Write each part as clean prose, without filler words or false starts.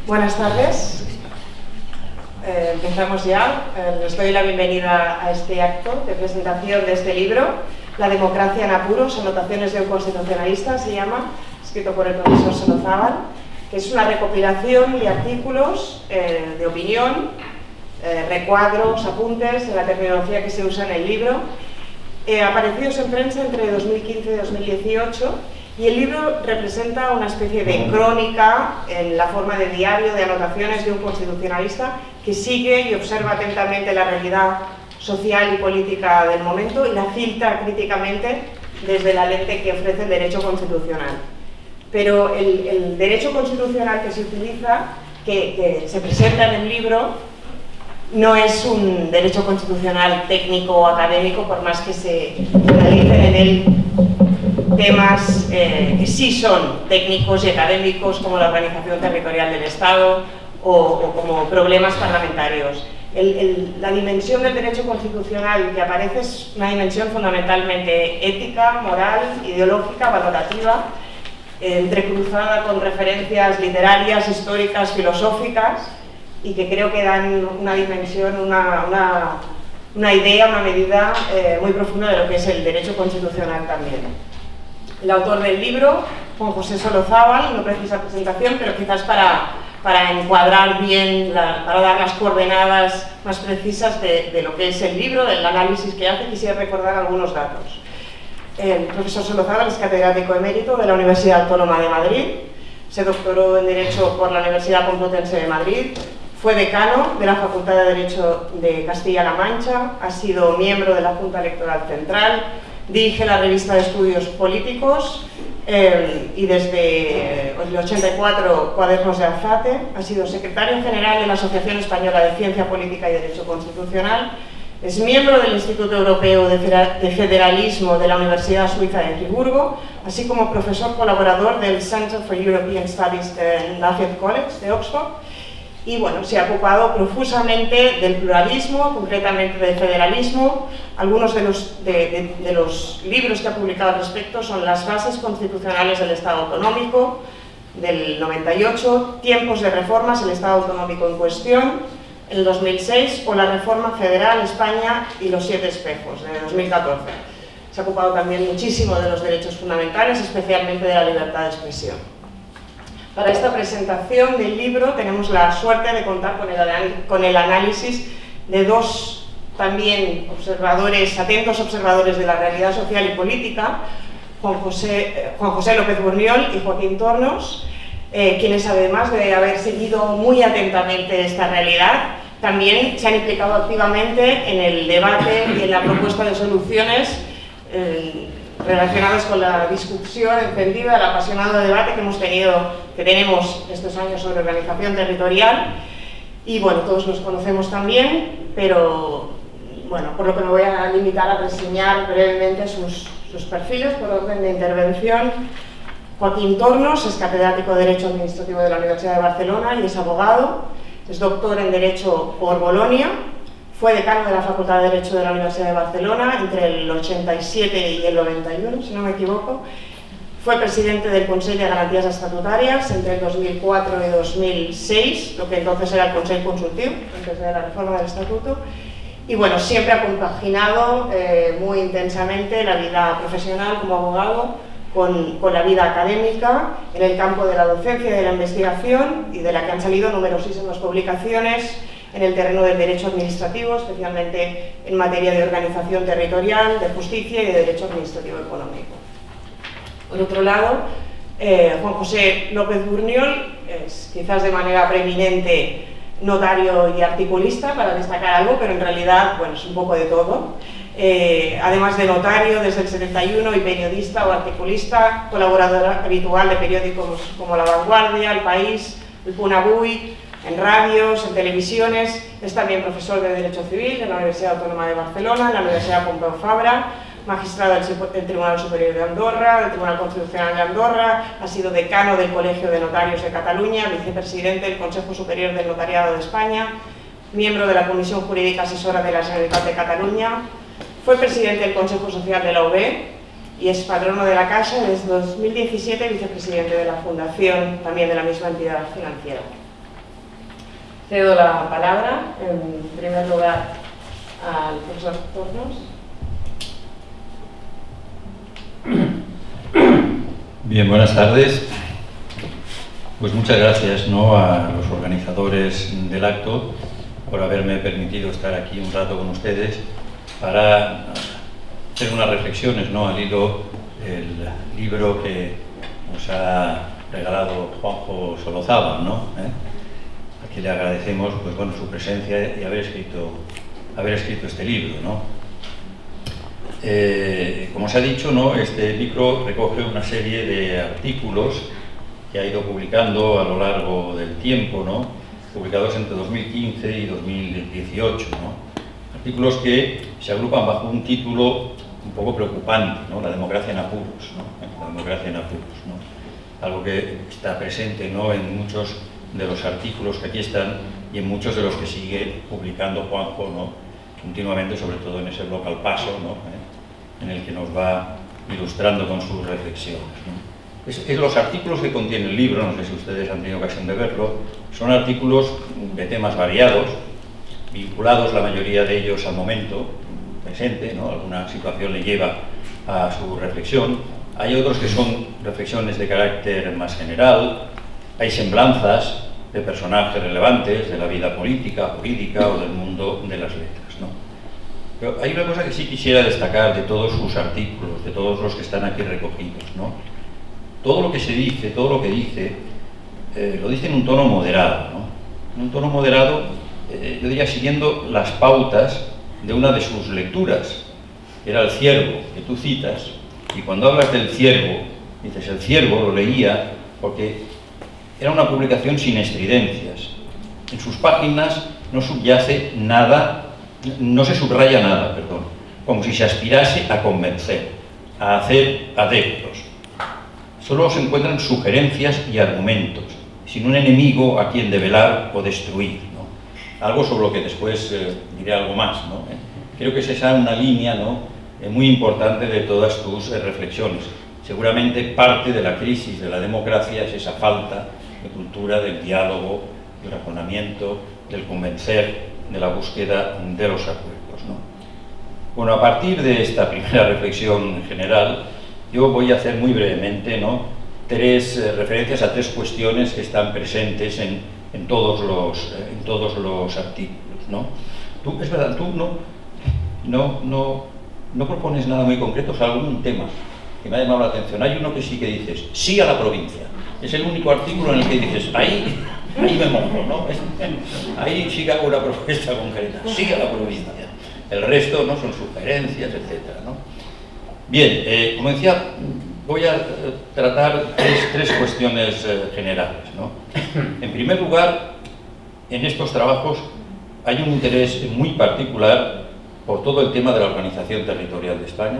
Buenas tardes. Empezamos ya. Les doy la bienvenida a este acto de presentación de este libro, La democracia en apuros, anotaciones de un constitucionalista, se llama, escrito por el profesor Solozábal, que es una recopilación de artículos de opinión, recuadros, apuntes, de la terminología que se usa en el libro, aparecidos en prensa entre 2015 y 2018, y el libro representa una especie de crónica en la forma de diario de anotaciones de un constitucionalista que sigue y observa atentamente la realidad social y política del momento y la filtra críticamente desde la lente que ofrece el derecho constitucional. Pero el derecho constitucional que se utiliza, que se presenta en el libro, no es un derecho constitucional técnico o académico, por más que se analicen en él temas que sí son técnicos y académicos, como la organización territorial del Estado o como problemas parlamentarios. La dimensión del derecho constitucional que aparece es una dimensión fundamentalmente ética, moral, ideológica, valorativa, entrecruzada con referencias literarias, históricas, filosóficas, y que creo que dan una dimensión, una idea, una medida muy profunda de lo que es el derecho constitucional también. El autor del libro, Juan José Solozábal, no precisa presentación, pero quizás para encuadrar bien, para dar las coordenadas más precisas de lo que es el libro, del análisis que hace, quisiera recordar algunos datos. El profesor Solozábal es catedrático emérito de la Universidad Autónoma de Madrid, se doctoró en Derecho por la Universidad Complutense de Madrid, fue decano de la Facultad de Derecho de Castilla-La Mancha, ha sido miembro de la Junta Electoral Central, dirige la revista de estudios políticos y desde el 84 Cuadernos de Alzate, ha sido secretario general de la Asociación Española de Ciencia Política y Derecho Constitucional, es miembro del Instituto Europeo de Federalismo de la Universidad Suiza de Friburgo, así como profesor colaborador del Center for European Studies de Lafayette College de Oxford. Y bueno, se ha ocupado profusamente del pluralismo, concretamente del federalismo. Algunos de los libros que ha publicado al respecto son Las bases constitucionales del Estado autonómico, del 98, Tiempos de reformas, el Estado autonómico en cuestión, el 2006, o La reforma federal, España y los 7 espejos, de 2014. Se ha ocupado también muchísimo de los derechos fundamentales, especialmente de la libertad de expresión. Para esta presentación del libro tenemos la suerte de contar con el análisis de dos también atentos observadores de la realidad social y política, Juan José López Burniol y Joaquín Tornos, quienes además de haber seguido muy atentamente esta realidad, también se han implicado activamente en el debate y en la propuesta de soluciones relacionadas con la discusión encendida, el apasionado debate que tenemos estos años sobre organización territorial. Y bueno, todos los conocemos también, pero bueno, por lo que me voy a limitar a reseñar brevemente sus perfiles por orden de intervención. Joaquín Tornos es catedrático de Derecho Administrativo de la Universidad de Barcelona y es abogado, es doctor en Derecho por Bolonia. Fue decano de la Facultad de Derecho de la Universidad de Barcelona entre el 87 y el 91, si no me equivoco. Fue presidente del Consell de Garantías Estatutàries entre el 2004 y 2006, lo que entonces era el Consell Consultiu, antes de la reforma del Estatuto. Y bueno, siempre ha compaginado muy intensamente la vida profesional como abogado con la vida académica en el campo de la docencia y de la investigación, y de la que han salido numerosísimas publicaciones en el terreno del derecho administrativo, especialmente en materia de organización territorial, de justicia y de derecho administrativo económico. Por otro lado, Juan José López Burniol es quizás de manera preeminente notario y articulista, para destacar algo, pero en realidad bueno, es un poco de todo. Además de notario desde el 71 y periodista o articulista, colaborador habitual de periódicos como La Vanguardia, El País, El Punt Avui, en radios, en televisiones. Es también profesor de Derecho Civil en la Universidad Autónoma de Barcelona, en la Universidad Pompeu Fabra, magistrado del Tribunal Superior de Andorra, del Tribunal Constitucional de Andorra, ha sido decano del Colegio de Notarios de Cataluña, vicepresidente del Consejo Superior del Notariado de España, miembro de la Comisión Jurídica Asesora de la Generalitat de Cataluña, fue presidente del Consejo Social de la UB y es patrono de la Caixa desde 2017 y vicepresidente de la Fundación, también de la misma entidad financiera. Cedo la palabra, en primer lugar, al profesor Tornos. Bien, buenas tardes. Pues muchas gracias, ¿no?, a los organizadores del acto por haberme permitido estar aquí un rato con ustedes para hacer unas reflexiones, ¿no?, al hilo del libro que nos ha regalado Juanjo Solozábal, ¿no? A quien le agradecemos, pues bueno, su presencia y haber escrito este libro, ¿no? Como se ha dicho, ¿no?, este libro recoge una serie de artículos que ha ido publicando a lo largo del tiempo, ¿no?, publicados entre 2015 y 2018, ¿no? Artículos que se agrupan bajo un título un poco preocupante, ¿no?, la democracia en apuros, ¿no? La democracia en apuros, ¿no? Algo que está presente, ¿no?, en muchos de los artículos que aquí están y en muchos de los que sigue publicando Juanjo, ¿no?, continuamente, sobre todo en ese blog Al Paso, ¿no?, en el que nos va ilustrando con sus reflexiones, ¿no? Los artículos que contiene el libro, no sé si ustedes han tenido ocasión de verlo, son artículos de temas variados, vinculados la mayoría de ellos al momento presente, ¿no? Alguna situación le lleva a su reflexión. Hay otros que son reflexiones de carácter más general, hay semblanzas de personajes relevantes de la vida política, jurídica o del mundo de las letras, ¿no? Pero hay una cosa que sí quisiera destacar de todos sus artículos, de todos los que están aquí recogidos, ¿no? Todo lo que se dice, todo lo que dice, lo dice en un tono moderado, ¿no? En un tono moderado, yo diría siguiendo las pautas de una de sus lecturas, que era El Ciervo, que tú citas, y cuando hablas del Ciervo, dices, El Ciervo lo leía porque era una publicación sin estridencias. En sus páginas no subyace nada, no se subraya nada, perdón, como si se aspirase a convencer, a hacer adeptos. Solo se encuentran sugerencias y argumentos, sin un enemigo a quien debelar o destruir, ¿no? Algo sobre lo que después diré algo más, ¿no? Creo que es esa una línea, ¿no?, muy importante de todas tus reflexiones. Seguramente parte de la crisis de la democracia es esa falta de cultura del diálogo, del razonamiento, del convencer, de la búsqueda de los acuerdos, ¿no? Bueno, a partir de esta primera reflexión general, yo voy a hacer muy brevemente, ¿no?, referencias a tres cuestiones que están presentes en todos los artículos, ¿no? Es verdad, tú no propones nada muy concreto, o sea, algún tema que me ha llamado la atención. Hay uno que sí que dices, sí a la provincia. Es el único artículo en el que dices, ahí me mojo, ¿no? Ahí sí que hago una propuesta concreta, sí a la provincia. El resto, ¿no?, son sugerencias, etcétera, ¿no? Bien, como decía, voy a tratar tres cuestiones generales, ¿no? En primer lugar, en estos trabajos hay un interés muy particular por todo el tema de la organización territorial de España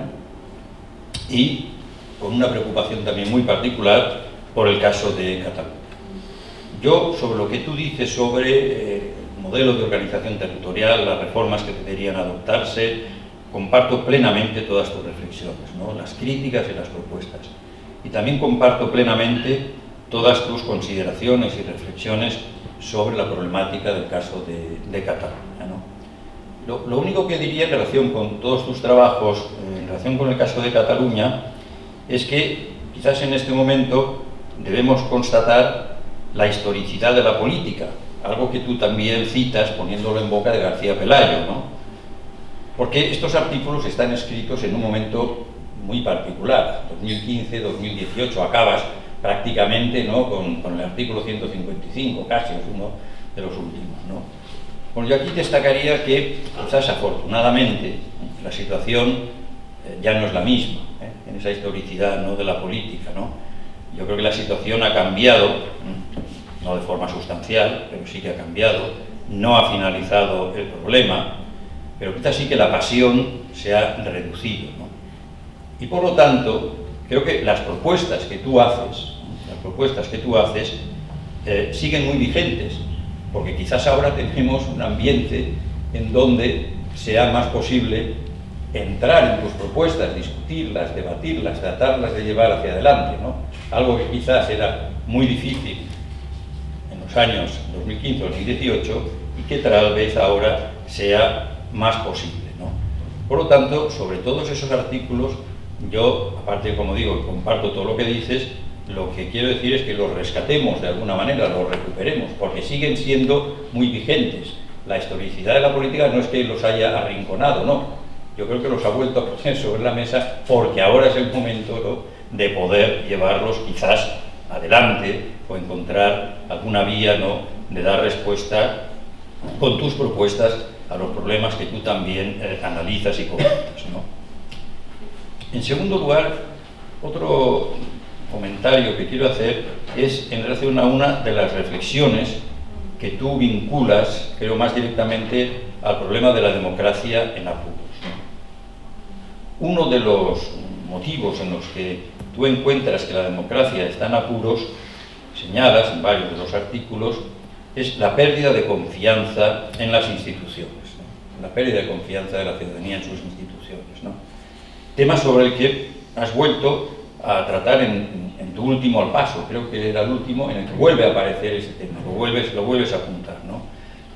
y con una preocupación también muy particular por el caso de Cataluña. Yo, sobre lo que tú dices sobre el modelo de organización territorial, las reformas que deberían adoptarse, comparto plenamente todas tus reflexiones, ¿no?, las críticas y las propuestas. Y también comparto plenamente todas tus consideraciones y reflexiones sobre la problemática del caso de Cataluña, ¿no? Lo único que diría en relación con todos tus trabajos, en relación con el caso de Cataluña, es que quizás en este momento debemos constatar la historicidad de la política, algo que tú también citas poniéndolo en boca de García Pelayo, ¿no? Porque estos artículos están escritos en un momento muy particular, 2015-2018, acabas prácticamente, ¿no?, con el artículo 155, casi es uno de los últimos, ¿no? Bueno, yo aquí destacaría que, quizás afortunadamente, la situación ya no es la misma, en esa historicidad, ¿no?, de la política, ¿no? Yo creo que la situación ha cambiado, no de forma sustancial, pero sí que ha cambiado, no ha finalizado el problema, pero quizás sí que la pasión se ha reducido, ¿no? Y por lo tanto, creo que las propuestas que tú haces siguen muy vigentes, porque quizás ahora tenemos un ambiente en donde sea más posible entrar en tus propuestas, discutirlas, debatirlas, tratarlas de llevar hacia adelante, ¿no? Algo que quizás era muy difícil en los años 2015-2018 y que tal vez ahora sea más posible, ¿no? Por lo tanto, sobre todos esos artículos, yo, aparte, como digo, comparto todo lo que dices, lo que quiero decir es que los rescatemos de alguna manera, los recuperemos, porque siguen siendo muy vigentes. La historicidad de la política no es que los haya arrinconado, no. Yo creo que los ha vuelto a poner sobre la mesa porque ahora es el momento, ¿no?, de poder llevarlos quizás adelante o encontrar alguna vía, ¿no?, de dar respuesta con tus propuestas a los problemas que tú también analizas y comentas, ¿no? En segundo lugar, otro comentario que quiero hacer es en relación a una de las reflexiones que tú vinculas, creo, más directamente al problema de la democracia en apuros, ¿no? Uno de los motivos en los que tú encuentras que la democracia está en apuros, señalas en varios de los artículos, es la pérdida de confianza en las instituciones, ¿no? La pérdida de confianza de la ciudadanía en sus instituciones, ¿no? Tema sobre el que has vuelto a tratar en tu último al paso, creo que era el último, en el que vuelve a aparecer ese tema, lo vuelves a apuntar, ¿no?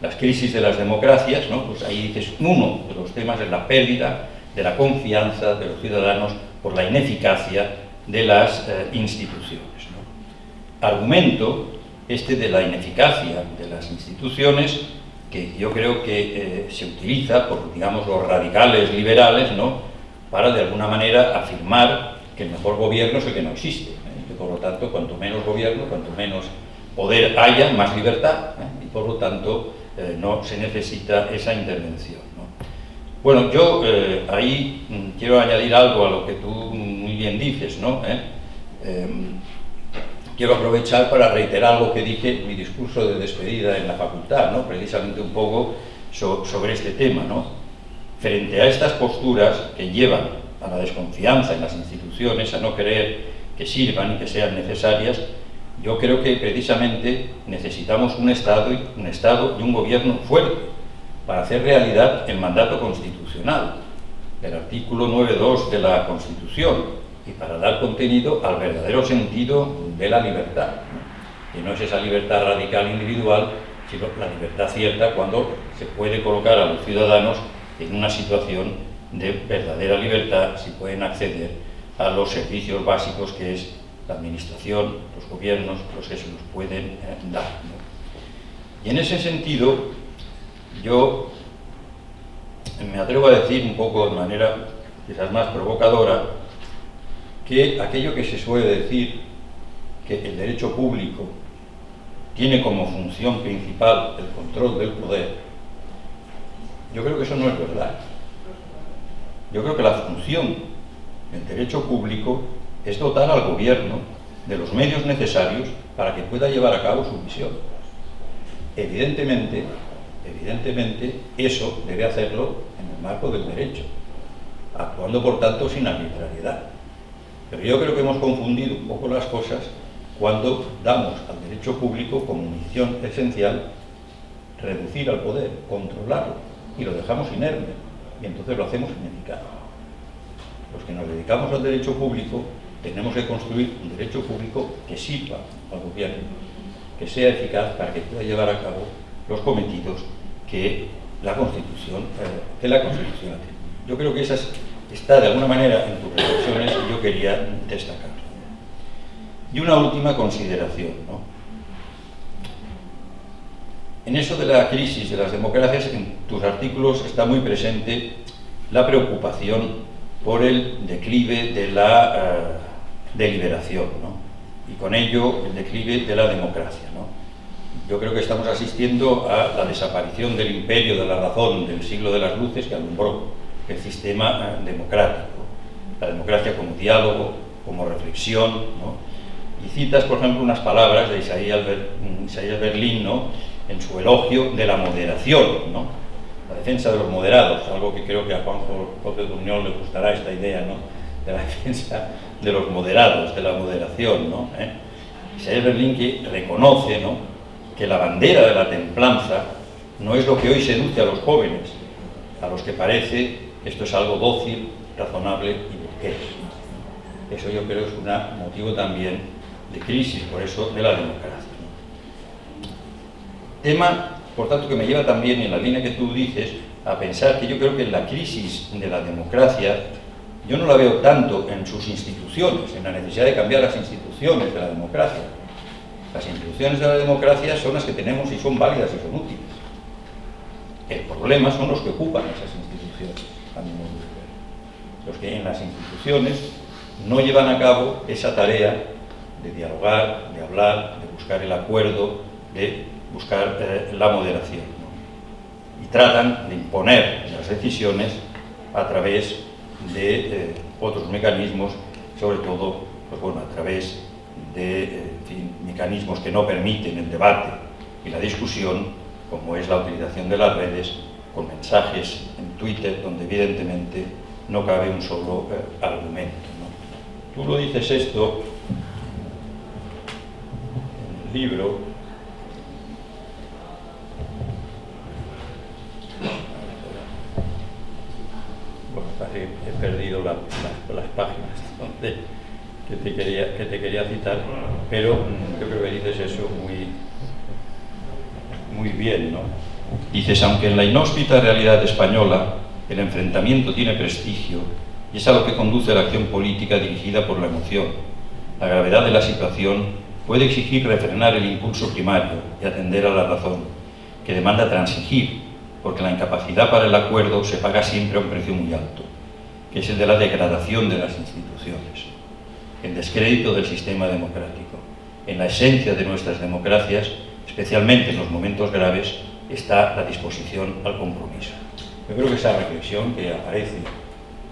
Las crisis de las democracias, ¿no? Pues ahí dices, uno de los temas es la pérdida de la confianza de los ciudadanos por la ineficacia de las instituciones, ¿no? Argumento este de la ineficacia de las instituciones, que yo creo que se utiliza por, digamos, los radicales liberales, ¿no?, para de alguna manera afirmar que el mejor gobierno es el que no existe, que por lo tanto cuanto menos gobierno, cuanto menos poder haya, más libertad, y por lo tanto no se necesita esa intervención, ¿no? Bueno, yo ahí quiero añadir algo a lo que tú muy bien dices, ¿no? Quiero aprovechar para reiterar algo que dije en mi discurso de despedida en la facultad, ¿no?, precisamente un poco sobre este tema, ¿no? Frente a estas posturas que llevan a la desconfianza en las instituciones, a no creer que sirvan y que sean necesarias, yo creo que precisamente necesitamos un Estado y un gobierno fuerte para hacer realidad el mandato constitucional, el artículo 9.2 de la Constitución, y para dar contenido al verdadero sentido de la libertad, ¿no? Que no es esa libertad radical individual, sino la libertad cierta cuando se puede colocar a los ciudadanos en una situación de verdadera libertad, si pueden acceder a los servicios básicos que es la administración, los gobiernos, los que se nos pueden dar, ¿no? Y en ese sentido, yo me atrevo a decir un poco de manera quizás más provocadora que aquello que se suele decir, que el derecho público tiene como función principal el control del poder, yo creo que eso no es verdad. Yo creo que la función del derecho público es dotar al gobierno de los medios necesarios para que pueda llevar a cabo su misión. Evidentemente, eso debe hacerlo en el marco del derecho, actuando por tanto sin arbitrariedad. Pero yo creo que hemos confundido un poco las cosas cuando damos al derecho público como misión esencial reducir al poder, controlarlo, y lo dejamos inerme, y entonces lo hacemos ineficaz. Los que nos dedicamos al derecho público tenemos que construir un derecho público que sirva al gobierno, que sea eficaz para que pueda llevar a cabo los cometidos que la Constitución atribuye. Yo creo que esa está de alguna manera en tus reflexiones y yo quería destacar. Y una última consideración, ¿no? En eso de la crisis de las democracias, en tus artículos está muy presente la preocupación por el declive de la deliberación, ¿no? Y con ello el declive de la democracia, ¿no? Yo creo que estamos asistiendo a la desaparición del imperio de la razón del siglo de las luces que alumbró el sistema democrático, la democracia como diálogo, como reflexión, ¿no? Y citas, por ejemplo, unas palabras de Isaías Berlín, ¿no?, en su elogio de la moderación, ¿no?, la defensa de los moderados, algo que creo que a Juanjo López Buñol le gustará esta idea, ¿no?, de la defensa de los moderados, de la moderación, ¿no? Isaías Berlín, que reconoce, ¿no?, que la bandera de la templanza no es lo que hoy seduce a los jóvenes, a los que parece que esto es algo dócil, razonable y burgués. Eso yo creo es un motivo también de crisis, por eso, de la democracia, ¿no? Tema, por tanto, que me lleva también en la línea que tú dices a pensar que yo creo que la crisis de la democracia yo no la veo tanto en sus instituciones, en la necesidad de cambiar las instituciones de la democracia. Las instituciones de la democracia son las que tenemos y son válidas y son útiles. El problema son los que ocupan esas instituciones, a mi modo de ver. Los que en las instituciones no llevan a cabo esa tarea de dialogar, de hablar, de buscar el acuerdo, de buscar la moderación, ¿no? Y tratan de imponer las decisiones a través de otros mecanismos, sobre todo pues bueno, a través de mecanismos que no permiten el debate y la discusión, como es la utilización de las redes, con mensajes en Twitter, donde evidentemente no cabe un solo argumento, ¿no? Tú lo dices esto en el libro. Bueno, casi he perdido las páginas que te quería citar, pero yo creo que dices eso muy bien, ¿no? Dices, aunque en la inhóspita realidad española el enfrentamiento tiene prestigio y es a lo que conduce la acción política dirigida por la emoción, la gravedad de la situación puede exigir refrenar el impulso primario y atender a la razón, que demanda transigir, porque la incapacidad para el acuerdo se paga siempre a un precio muy alto, que es el de la degradación de las instituciones, el descrédito del sistema democrático. En la esencia de nuestras democracias, especialmente en los momentos graves, está la disposición al compromiso. Yo creo que esa reflexión que aparece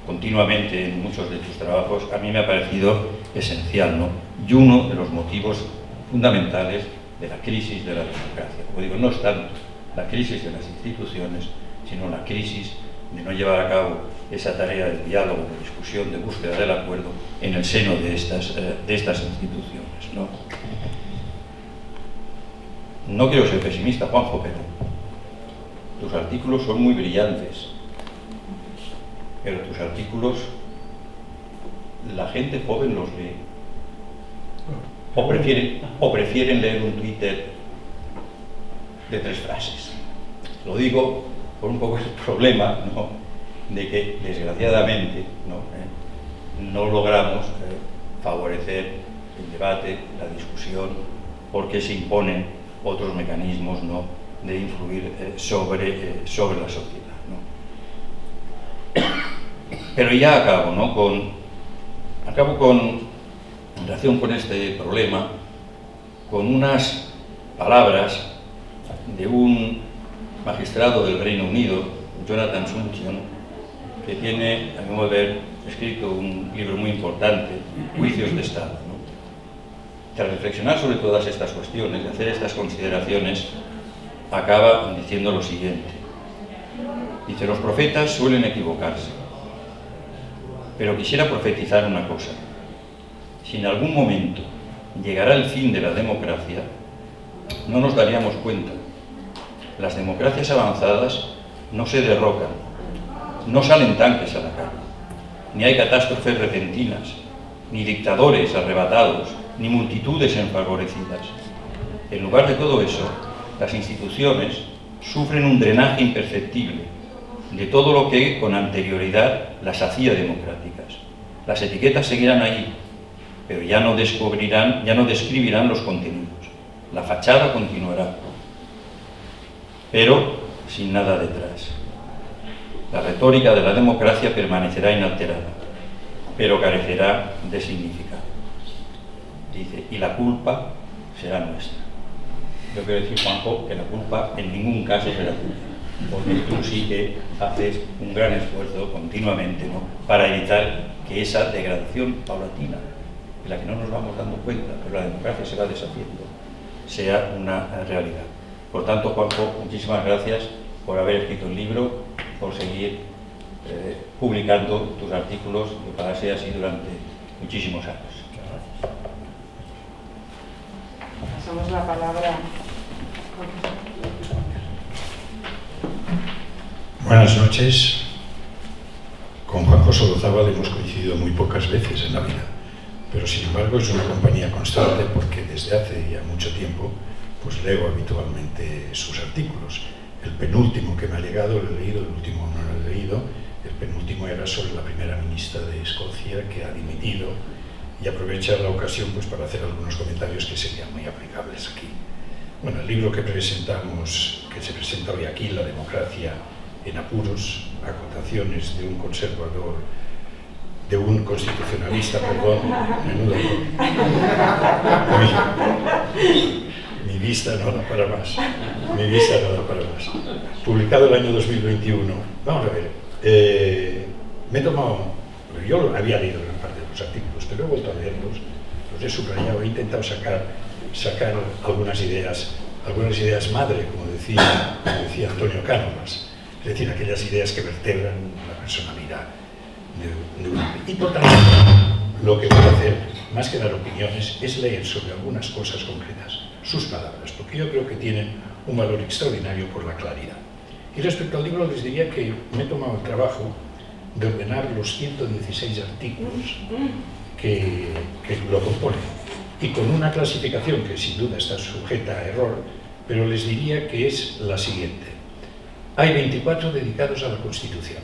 continuamente en muchos de tus trabajos, a mí me ha parecido esencial, ¿no? Y uno de los motivos fundamentales de la crisis de la democracia. Como digo, no es tanto la crisis de las instituciones, sino la crisis de no llevar a cabo esa tarea de diálogo, de discusión, de búsqueda del acuerdo en el seno de estas instituciones, ¿no? No quiero ser pesimista, Juanjo, pero tus artículos son muy brillantes, pero tus artículos la gente joven los lee o prefieren leer un Twitter de 3 frases. Lo digo por un poco el problema, ¿no?, de que desgraciadamente no logramos favorecer el debate, la discusión, porque se imponen otros mecanismos, ¿no?, de influir sobre la sociedad, ¿no? Pero ya acabo, ¿no?, en relación con este problema, con unas palabras de un magistrado del Reino Unido, Jonathan Suntion, que tiene, a mi modo de ver, escrito un libro muy importante, Juicios de Estado, ¿no? Tras reflexionar sobre todas estas cuestiones, de hacer estas consideraciones, acaba diciendo lo siguiente. Dice, los profetas suelen equivocarse, pero quisiera profetizar una cosa. Si en algún momento llegara el fin de la democracia, no nos daríamos cuenta. Las democracias avanzadas no se derrocan, no salen tanques a la calle, ni hay catástrofes repentinas, ni dictadores arrebatados, ni multitudes enfavorecidas. En lugar de todo eso, las instituciones sufren un drenaje imperceptible de todo lo que con anterioridad las hacía democráticas. Las etiquetas seguirán ahí, pero ya no describirán los contenidos. La fachada continuará, pero sin nada detrás. La retórica de la democracia permanecerá inalterada, pero carecerá de significado. Dice, y la culpa será nuestra. Yo quiero decir, Juanjo, que la culpa en ningún caso será tuya, porque tú sí que haces un gran esfuerzo continuamente, ¿no?, para evitar que esa degradación paulatina, de la que no nos vamos dando cuenta, pero la democracia se va deshaciendo, sea una realidad. Por tanto, Juanjo, muchísimas gracias por haber escrito el libro, por seguir publicando tus artículos, y ojalá sea así durante muchísimos años. Pasamos la palabra. Buenas noches. Con Juanjo Solozábal hemos coincidido muy pocas veces en la vida, pero sin embargo es una compañía constante porque desde hace ya mucho tiempo pues leo habitualmente sus artículos. El penúltimo que me ha llegado lo he leído, el último no lo he leído. El penúltimo era sobre la primera ministra de Escocia, que ha dimitido, y aprovecha la ocasión pues para hacer algunos comentarios que serían muy aplicables aquí. Bueno, el libro que presentamos, que se presenta hoy aquí, La democracia en apuros, acotaciones de un conservador, de un constitucionalista, perdón, menudo. Mi vista no da para más. Mi vista no da para más. Publicado el año 2021. Vamos a ver. Me he tomado, yo había leído gran parte de los artículos, pero he vuelto a leerlos, los he subrayado, he intentado sacar algunas ideas madre, como decía Antonio Cánovas, es decir, aquellas ideas que vertebran la personalidad de un hombre. Y por tanto, lo que voy a hacer, más que dar opiniones, es leer sobre algunas cosas concretas, sus palabras, porque yo creo que tienen un valor extraordinario por la claridad. Y respecto al libro les diría que me he tomado el trabajo de ordenar los 116 artículos que lo componen, y con una clasificación que sin duda está sujeta a error, pero les diría que es la siguiente. Hay 24 dedicados a la Constitución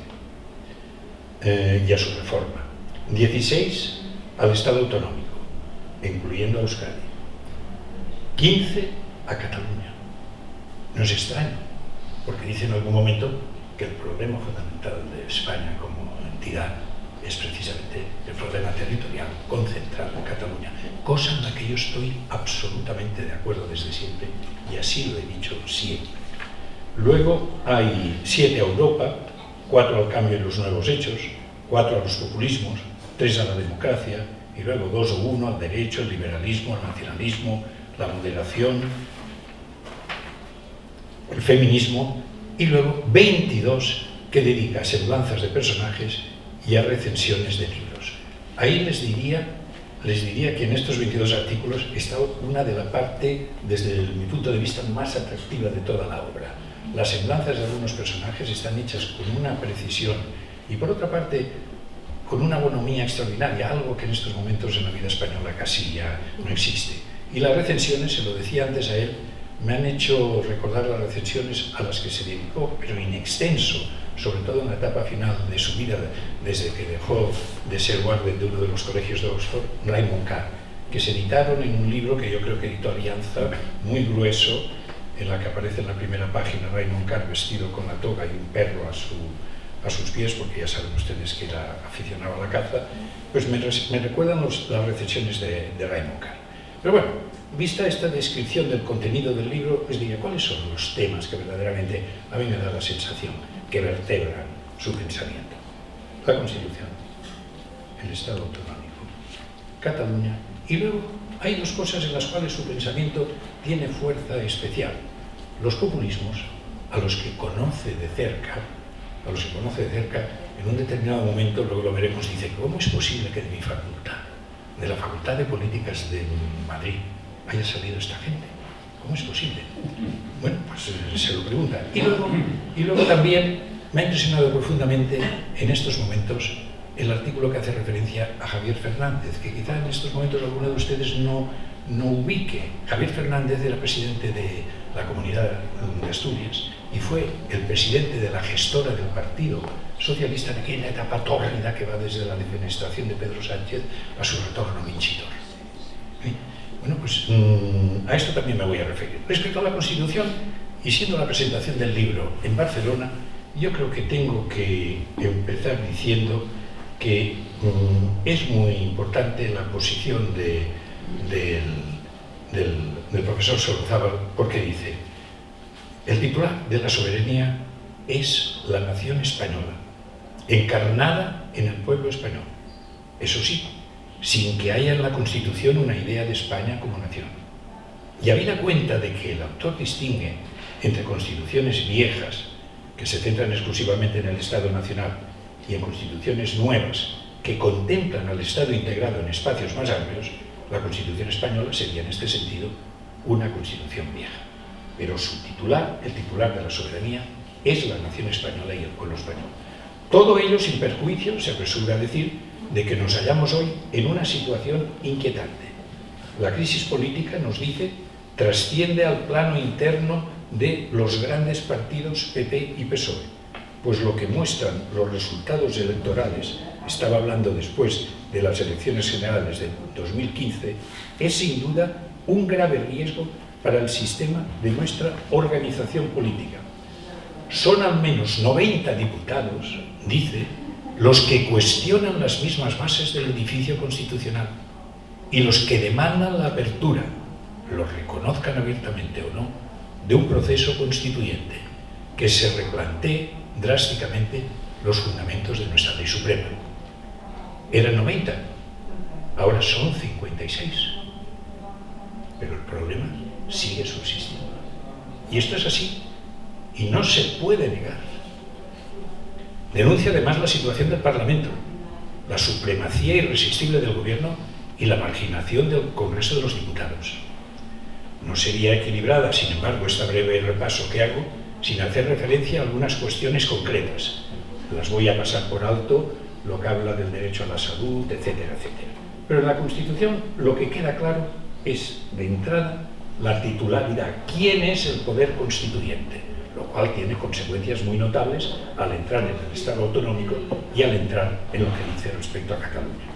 y a su reforma, 16 al Estado autonómico, incluyendo a Euskadi, 15 a Cataluña. No es extraño, porque dice en algún momento que el problema fundamental de España como entidad es precisamente el problema territorial concentrado en Cataluña, cosa en la que yo estoy absolutamente de acuerdo desde siempre, y así lo he dicho siempre. Luego hay 7 a Europa, 4 al cambio y los nuevos hechos, 4 a los populismos, 3 a la democracia, y luego 2 o 1 al derecho, el liberalismo, el nacionalismo, la moderación, el feminismo, y luego 22 que dedica a semblanzas de personajes y a recensiones de libros. Ahí les diría que en estos 22 artículos está una de la parte, desde mi punto de vista, más atractiva de toda la obra. Las semblanzas de algunos personajes están hechas con una precisión y, por otra parte, con una bonomía extraordinaria, algo que en estos momentos en la vida española casi ya no existe. Y las recensiones, se lo decía antes a él, me han hecho recordar las recensiones a las que se dedicó, pero in extenso, sobre todo en la etapa final de su vida, desde que dejó de ser guardia de uno de los colegios de Oxford, Raymond Carr, que se editaron en un libro que yo creo que editó Alianza, muy grueso, en la que aparece en la primera página Raymond Carr vestido con la toga y un perro a sus pies, porque ya saben ustedes que era aficionado a la caza. Pues me recuerdan las recensiones de Raymond Carr. Pero bueno, vista esta descripción del contenido del libro, les diría cuáles son los temas que verdaderamente a mí me da la sensación que vertebran su pensamiento. La Constitución, el Estado autonómico, Cataluña, y luego hay 2 cosas en las cuales su pensamiento tiene fuerza especial. Los populismos, a los que conoce de cerca, en un determinado momento, luego lo veremos, dice, ¿cómo es posible que de mi facultad, de la Facultad de Políticas de Madrid, haya salido esta gente? ¿Cómo es posible? Bueno, pues se lo pregunta. Y luego también me ha impresionado profundamente en estos momentos el artículo que hace referencia a Javier Fernández, que quizá en estos momentos alguno de ustedes no ubique. Javier Fernández era presidente de la Comunidad de Asturias y fue el presidente de la gestora del Partido Socialista en aquella etapa tórrida que va desde la defenestración de Pedro Sánchez a su retorno a Minchidor. Bueno, pues a esto también me voy a referir. Respecto a la Constitución, y siendo la presentación del libro en Barcelona, yo creo que tengo que empezar diciendo que es muy importante la posición del profesor Solozábal, porque dice: el titular de la soberanía es la nación española, encarnada en el pueblo español. Eso sí, sin que haya en la Constitución una idea de España como nación. Y habida cuenta de que el autor distingue entre constituciones viejas, que se centran exclusivamente en el Estado nacional, y en constituciones nuevas, que contemplan al Estado integrado en espacios más amplios, la Constitución española sería en este sentido una Constitución vieja. Pero su titular, el titular de la soberanía, es la nación española y el pueblo español. Todo ello sin perjuicio, se apresura a decir, de que nos hallamos hoy en una situación inquietante. La crisis política nos dice trasciende al plano interno de los grandes partidos PP y PSOE, pues lo que muestran los resultados electorales, estaba hablando después de las elecciones generales de 2015, es sin duda un grave riesgo para el sistema de nuestra organización política. Son al menos 90 diputados, dice, los que cuestionan las mismas bases del edificio constitucional y los que demandan la apertura, lo reconozcan abiertamente o no, de un proceso constituyente que se replantee drásticamente los fundamentos de nuestra ley suprema. Eran 90, ahora son 56. Pero el problema sigue subsistiendo. Y esto es así, y no se puede negar. Denuncia además la situación del Parlamento, la supremacía irresistible del Gobierno y la marginación del Congreso de los Diputados. No sería equilibrada, sin embargo, esta breve repaso que hago, sin hacer referencia a algunas cuestiones concretas. Las voy a pasar por alto, lo que habla del derecho a la salud, etcétera, etcétera. Pero en la Constitución lo que queda claro es, de entrada, la titularidad. ¿Quién es el poder constituyente? Lo cual tiene consecuencias muy notables al entrar en el Estado autonómico y al entrar en lo que dice respecto a Cataluña.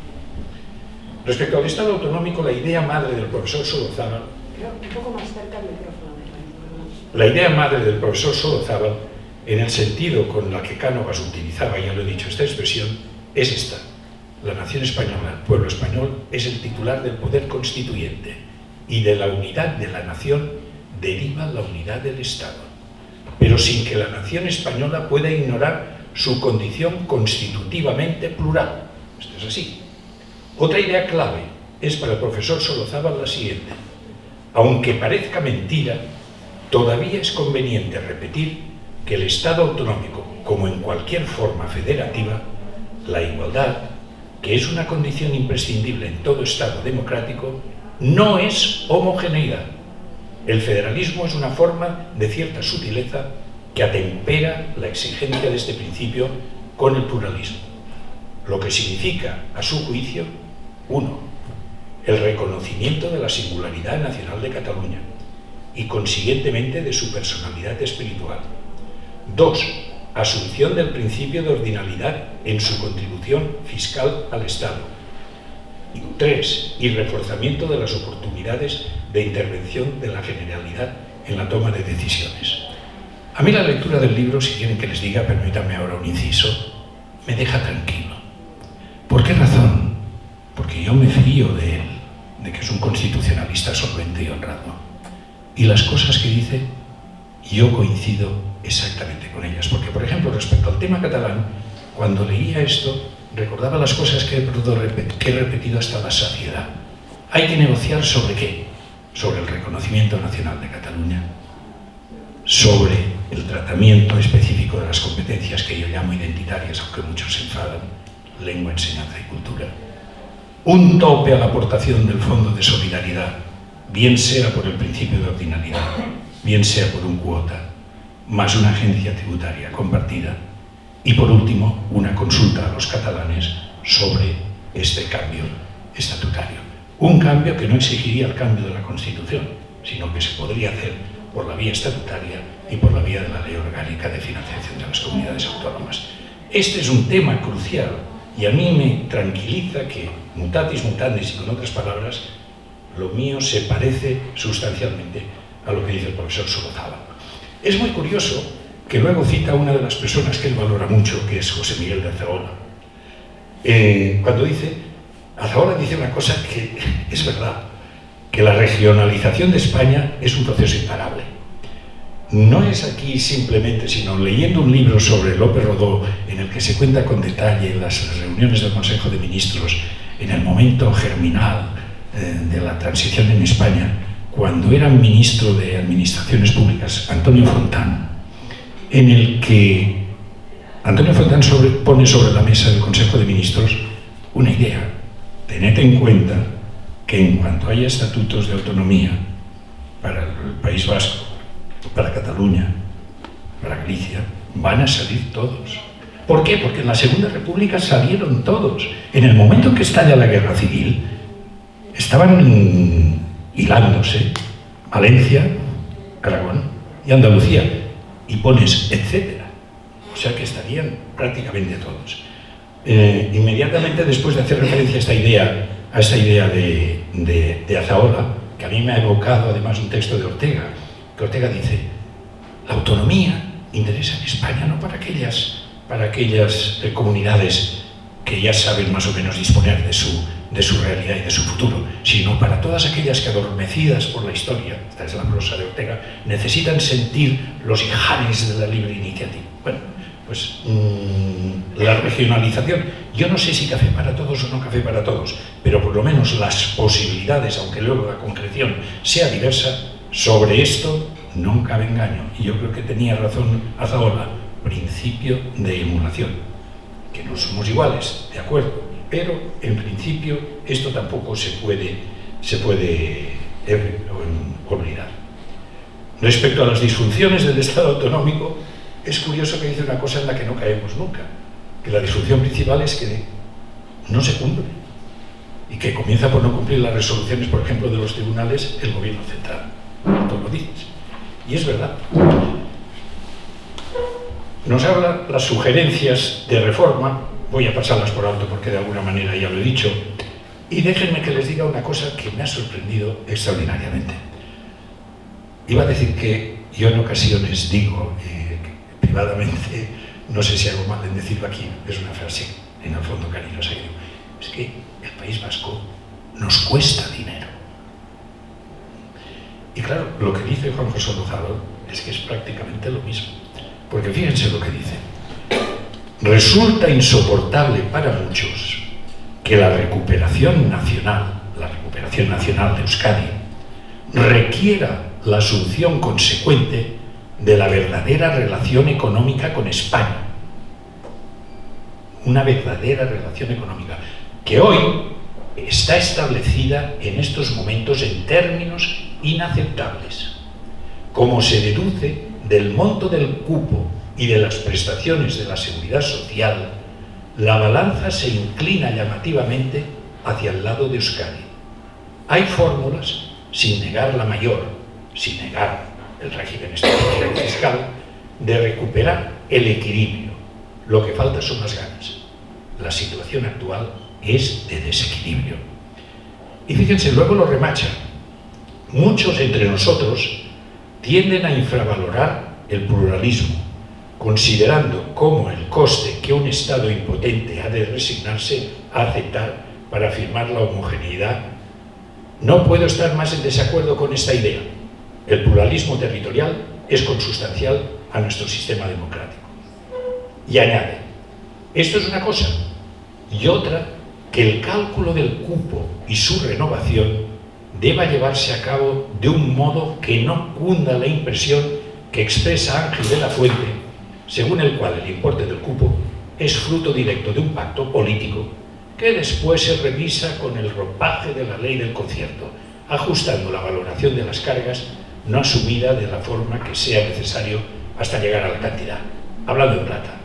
Respecto al Estado autonómico, la idea madre del profesor Solozábal, un poco más cerca del micrófono. la idea madre del profesor Solozábal, en el sentido con la que Cánovas utilizaba, ya lo he dicho, esta expresión, es esta. La nación española, el pueblo español, es el titular del poder constituyente y de la unidad de la nación deriva la unidad del Estado, pero sin que la nación española pueda ignorar su condición constitutivamente plural. Esto es así. Otra idea clave es para el profesor Solozábal la siguiente. Aunque parezca mentira, todavía es conveniente repetir que el Estado autonómico, como en cualquier forma federativa, la igualdad, que es una condición imprescindible en todo Estado democrático, no es homogeneidad. El federalismo es una forma de cierta sutileza que atempera la exigencia de este principio con el pluralismo, lo que significa, a su juicio, 1. El reconocimiento de la singularidad nacional de Cataluña y, consiguientemente, de su personalidad espiritual. 2. Asunción del principio de ordinalidad en su contribución fiscal al Estado. 3. Y reforzamiento de las oportunidades de intervención de la Generalidad en la toma de decisiones. A mí la lectura del libro, si quieren que les diga, permítanme ahora un inciso, me deja tranquilo. ¿Por qué razón? Porque yo me fío de él, de que es un constitucionalista solvente y honrado. Y las cosas que dice, yo coincido exactamente con ellas. Porque, por ejemplo, respecto al tema catalán, cuando leía esto, recordaba las cosas que he repetido hasta la saciedad. Hay que negociar ¿sobre qué? Sobre el reconocimiento nacional de Cataluña, sobre el tratamiento específico de las competencias que yo llamo identitarias, aunque muchos se enfadan, lengua, enseñanza y cultura. Un tope a la aportación del Fondo de Solidaridad, bien sea por el principio de ordinalidad, bien sea por un cuota, más una agencia tributaria compartida. Y por último, una consulta a los catalanes sobre este cambio estatutario. Un cambio que no exigiría el cambio de la Constitución, sino que se podría hacer por la vía estatutaria y por la vía de la Ley Orgánica de Financiación de las Comunidades Autónomas. Este es un tema crucial y a mí me tranquiliza que, mutatis mutandis y con otras palabras, lo mío se parece sustancialmente a lo que dice el profesor Solozábal. Es muy curioso que luego cita a una de las personas que él valora mucho, que es José Miguel de Azaola. Cuando Azaola dice una cosa que es verdad, que la regionalización de España es un proceso imparable. No es aquí simplemente, sino leyendo un libro sobre López Rodó, en el que se cuenta con detalle las reuniones del Consejo de Ministros en el momento germinal de la transición en España, cuando era ministro de Administraciones Públicas, Antonio Fontán, en el que Antonio Fontán pone sobre la mesa del Consejo de Ministros una idea. Tened en cuenta que en cuanto haya estatutos de autonomía para el País Vasco, para Cataluña, para Galicia, van a salir todos. ¿Por qué? Porque en la Segunda República salieron todos. En el momento en que estalla la Guerra Civil, estaban hilándose Valencia, Aragón y Andalucía, y pones etcétera. O sea que estarían prácticamente todos. Inmediatamente después de hacer referencia a esta idea de Azaola, que a mí me ha evocado además un texto de Ortega, que Ortega dice: la autonomía interesa en España no para aquellas comunidades que ya saben más o menos disponer de su realidad y de su futuro, sino para todas aquellas que, adormecidas por la historia, esta es la prosa de Ortega, necesitan sentir los ijares de la libre iniciativa. Bueno, pues la regionalización, yo no sé si café para todos o no café para todos, pero por lo menos las posibilidades, aunque luego la concreción sea diversa, sobre esto no cabe engaño. Y yo creo que tenía razón Azaola, principio de emulación, que no somos iguales, de acuerdo, pero en principio esto tampoco se puede olvidar. Respecto a las disfunciones del Estado autonómico, es curioso que dice una cosa en la que no caemos nunca, que la disfunción principal es que no se cumple, y que comienza por no cumplir las resoluciones, por ejemplo, de los tribunales, el gobierno central. Tú lo dices. Y es verdad. Nos habla las sugerencias de reforma, voy a pasarlas por alto porque de alguna manera ya lo he dicho, y déjenme que les diga una cosa que me ha sorprendido extraordinariamente. Iba a decir que yo en ocasiones digo, privadamente, no sé si hago mal en decirlo aquí, es una frase en el fondo cariñosa, que digo, es que el País Vasco nos cuesta dinero. Y claro, lo que dice Juan José Lozano es que es prácticamente lo mismo. Porque fíjense lo que dice. Resulta insoportable para muchos que la recuperación nacional de Euskadi, requiera la asunción consecuente de la verdadera relación económica con España. Una verdadera relación económica, que hoy está establecida en estos momentos en términos inaceptables. Como se deduce del monto del cupo y de las prestaciones de la seguridad social, la balanza se inclina llamativamente hacia el lado de Euskadi. Hay fórmulas, sin negar la mayor, sin negar el régimen estatal fiscal, de recuperar el equilibrio. Lo que falta son las ganas. La situación actual es de desequilibrio. Y fíjense, luego lo remachan. Muchos entre nosotros tienden a infravalorar el pluralismo, considerando como el coste que un Estado impotente ha de resignarse a aceptar para afirmar la homogeneidad. No puedo estar más en desacuerdo con esta idea. El pluralismo territorial es consustancial a nuestro sistema democrático. Y añade, esto es una cosa, y otra, que el cálculo del cupo y su renovación deba llevarse a cabo de un modo que no cunda la impresión que expresa Ángel de la Fuente, según el cual el importe del cupo es fruto directo de un pacto político que después se revisa con el ropaje de la ley del concierto, ajustando la valoración de las cargas no asumida de la forma que sea necesario hasta llegar a la cantidad. Hablando de plata,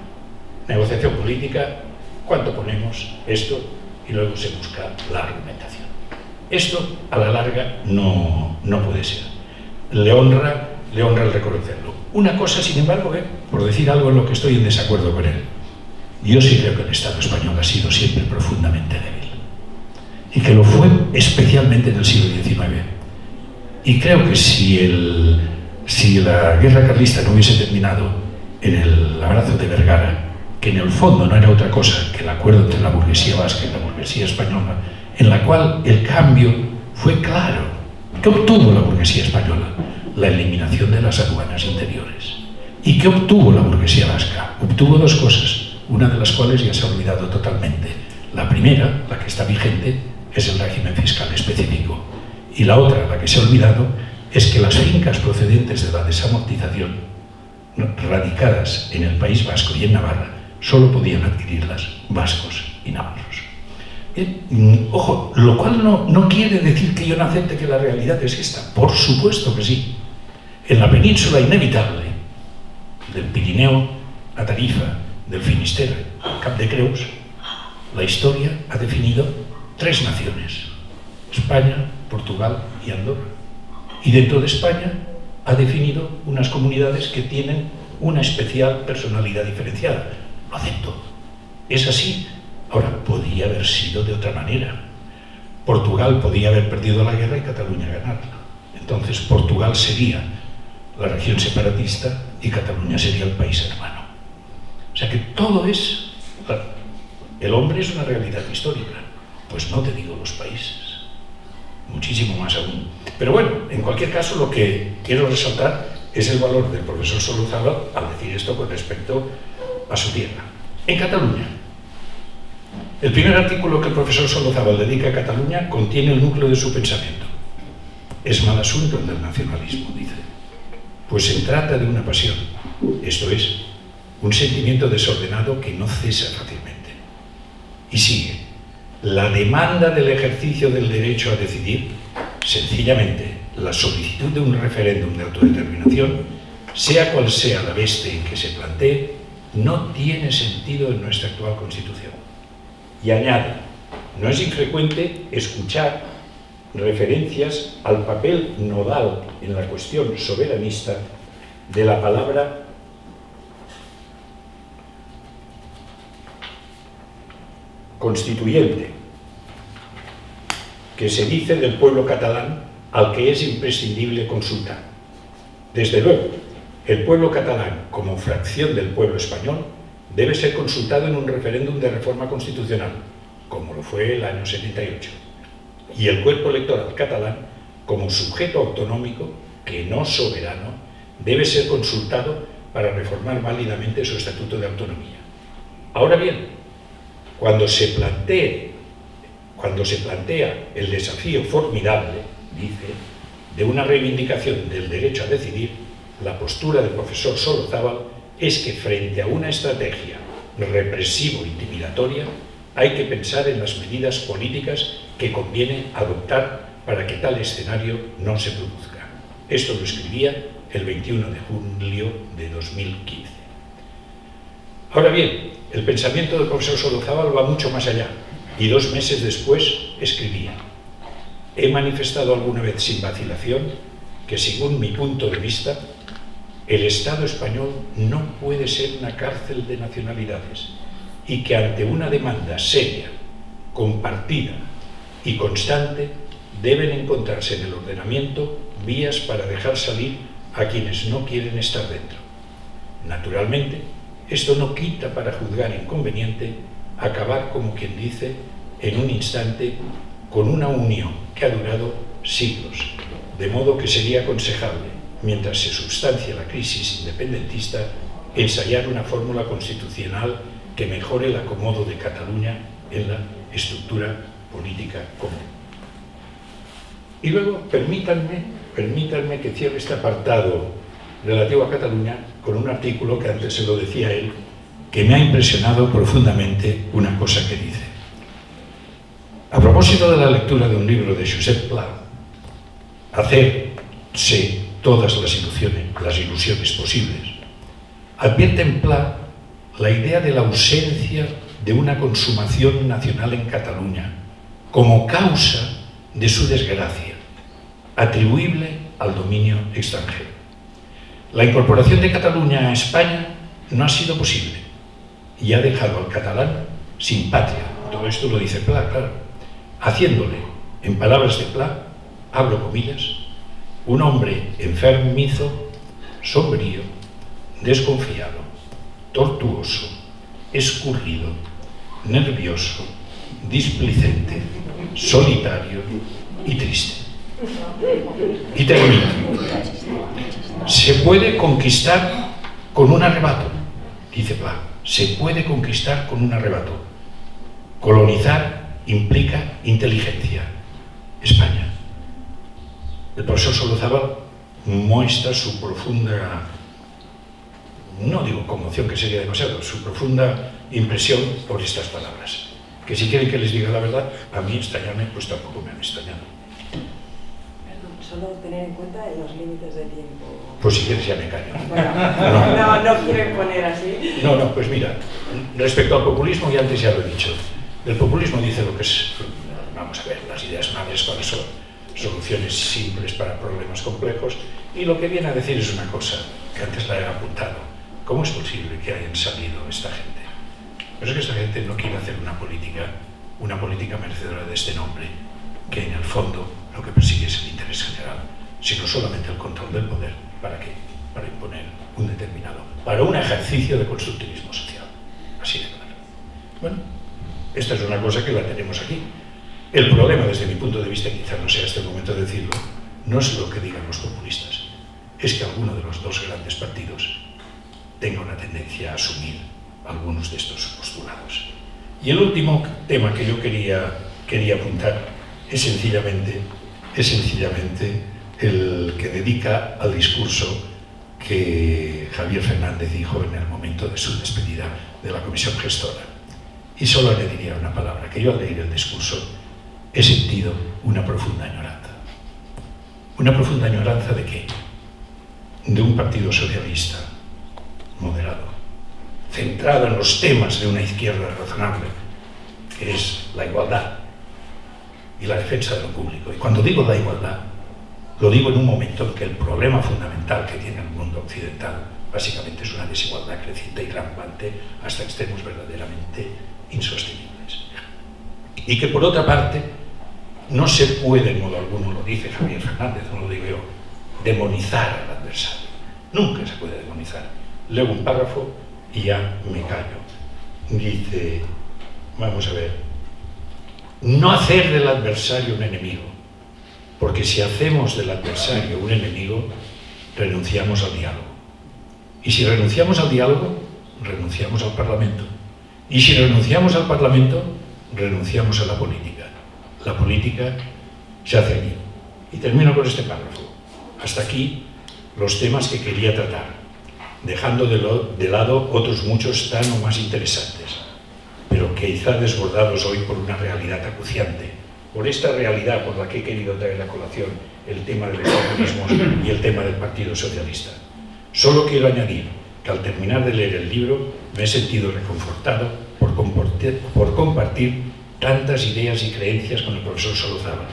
negociación política, ¿cuánto ponemos? Esto, y luego se busca la argumentación. Esto, a la larga, no puede ser. Le honra el reconocerlo. Una cosa, sin embargo, por decir algo en lo que estoy en desacuerdo con él, yo sí creo que el Estado español ha sido siempre profundamente débil. Y que lo fue especialmente en el siglo XIX. Y creo que si la guerra carlista no hubiese terminado en el abrazo de Vergara, que en el fondo no era otra cosa que el acuerdo entre la burguesía vasca y la burguesía española, en la cual el cambio fue claro. ¿Qué obtuvo la burguesía española? La eliminación de las aduanas interiores. ¿Y qué obtuvo la burguesía vasca? Obtuvo dos cosas, una de las cuales ya se ha olvidado totalmente. La primera, la que está vigente, es el régimen fiscal específico. Y la otra, la que se ha olvidado, es que las fincas procedentes de la desamortización, radicadas en el País Vasco y en Navarra, solo podían adquirirlas vascos y navarros. Ojo, lo cual no quiere decir que yo no acepte que la realidad es esta. Por supuesto que sí. En la península inevitable, del Pirineo a Tarifa, del Finisterre al Cap de Creus, la historia ha definido tres naciones: España, Portugal y Andorra. Y dentro de España ha definido unas comunidades que tienen una especial personalidad diferenciada. Lo acepto, es así. Ahora, podría haber sido de otra manera. Portugal podía haber perdido la guerra y Cataluña ganarla. Entonces Portugal sería la región separatista y Cataluña sería el país hermano. O sea que todo es... El hombre es una realidad histórica. Pues no te digo los países. Muchísimo más aún. Pero bueno, en cualquier caso lo que quiero resaltar es el valor del profesor Solozábal al decir esto con respecto a su tierra. En Cataluña, el primer artículo que el profesor Solozábal dedica a Cataluña contiene el núcleo de su pensamiento. Es mal asunto el del nacionalismo, dice. Pues se trata de una pasión, esto es, un sentimiento desordenado que no cesa fácilmente. Y sigue, la demanda del ejercicio del derecho a decidir, sencillamente la solicitud de un referéndum de autodeterminación, sea cual sea la veste en que se plantee, no tiene sentido en nuestra actual Constitución. Y añade, no es infrecuente escuchar referencias al papel nodal en la cuestión soberanista de la palabra constituyente, que se dice del pueblo catalán al que es imprescindible consultar. Desde luego, el pueblo catalán, como fracción del pueblo español, debe ser consultado en un referéndum de reforma constitucional, como lo fue el año 78. Y el cuerpo electoral catalán, como sujeto autonómico, que no soberano, debe ser consultado para reformar válidamente su estatuto de autonomía. Ahora bien, cuando se plantea el desafío formidable, dice, de una reivindicación del derecho a decidir, la postura del profesor Solozábal es que frente a una estrategia represivo-intimidatoria hay que pensar en las medidas políticas que conviene adoptar para que tal escenario no se produzca. Esto lo escribía el 21 de julio de 2015. Ahora bien, el pensamiento del profesor Solozábal va mucho más allá y 2 meses después escribía: he manifestado alguna vez sin vacilación que, según mi punto de vista, el Estado español no puede ser una cárcel de nacionalidades y que ante una demanda seria, compartida y constante deben encontrarse en el ordenamiento vías para dejar salir a quienes no quieren estar dentro. Naturalmente, esto no quita para juzgar inconveniente acabar, como quien dice, en un instante con una unión que ha durado siglos, de modo que sería aconsejable, mientras se sustancia la crisis independentista, ensayar una fórmula constitucional que mejore el acomodo de Cataluña en la estructura política común. Y luego, permítanme que cierre este apartado relativo a Cataluña con un artículo que antes se lo decía él, que me ha impresionado profundamente una cosa que dice. A propósito de la lectura de un libro de Josep Pla, hacerse todas las ilusiones posibles, advierte en Pla la idea de la ausencia de una consumación nacional en Cataluña como causa de su desgracia, atribuible al dominio extranjero. La incorporación de Cataluña a España no ha sido posible y ha dejado al catalán sin patria. Todo esto lo dice Pla, claro, haciéndole, en palabras de Pla, abro comillas, un hombre enfermizo, sombrío, desconfiado, tortuoso, escurrido, nervioso, displicente, solitario y triste. Y termino. Se puede conquistar con un arrebato, dice Pla, se puede conquistar con un arrebato. Colonizar implica inteligencia. España. El profesor Solozábal muestra su profunda, no digo conmoción, que sería demasiado, su profunda impresión por estas palabras. Que si quieren que les diga la verdad, a mí extrañarme, pues tampoco me han extrañado. Perdón, solo tener en cuenta los límites de tiempo. Pues si quieres ya me callo. Bueno, no quieren poner así. No, pues mira, respecto al populismo, y antes ya lo he dicho, el populismo dice lo que es, vamos a ver, las ideas madres cuáles son soluciones simples para problemas complejos, y lo que viene a decir es una cosa que antes la he apuntado: ¿cómo es posible que hayan salido esta gente? Pero es que esta gente no quiere hacer una política merecedora de este nombre, que en el fondo lo que persigue es el interés general, sino solamente el control del poder. ¿Para qué? Para imponer un determinado, para un ejercicio de constructivismo social, así de claro. Bueno, esta es una cosa que la tenemos aquí. El problema, desde mi punto de vista, quizás no sea este el momento de decirlo, no es lo que digan los populistas, es que alguno de los dos grandes partidos tenga una tendencia a asumir algunos de estos postulados. Y el último tema que yo quería apuntar es sencillamente el que dedica al discurso que Javier Fernández dijo en el momento de su despedida de la comisión gestora. Y solo añadiría una palabra, que yo al leer el discurso he sentido una profunda añoranza. ¿Una profunda añoranza de qué? De un partido socialista moderado, centrado en los temas de una izquierda razonable, que es la igualdad y la defensa de lo público. Y cuando digo la igualdad, lo digo en un momento en que el problema fundamental que tiene el mundo occidental básicamente es una desigualdad creciente y rampante hasta extremos verdaderamente insostenibles. Y que por otra parte no se puede, en modo alguno, lo dice Javier Fernández, no lo digo yo, demonizar al adversario. Nunca se puede demonizar. Leo un párrafo y ya me callo. Dice, vamos a ver, no hacer del adversario un enemigo, porque si hacemos del adversario un enemigo, renunciamos al diálogo. Y si renunciamos al diálogo, renunciamos al Parlamento. Y si renunciamos al Parlamento, renunciamos a la política. La política se hace aquí. Y termino con este párrafo. Hasta aquí los temas que quería tratar, dejando de lado otros muchos tan o más interesantes, pero quizá desbordados hoy por una realidad acuciante, por esta realidad por la que he querido traer a colación el tema de los populismos y el tema del Partido Socialista. Solo quiero añadir que al terminar de leer el libro me he sentido reconfortado por compartir tantas ideas y creencias con el profesor Solozábal,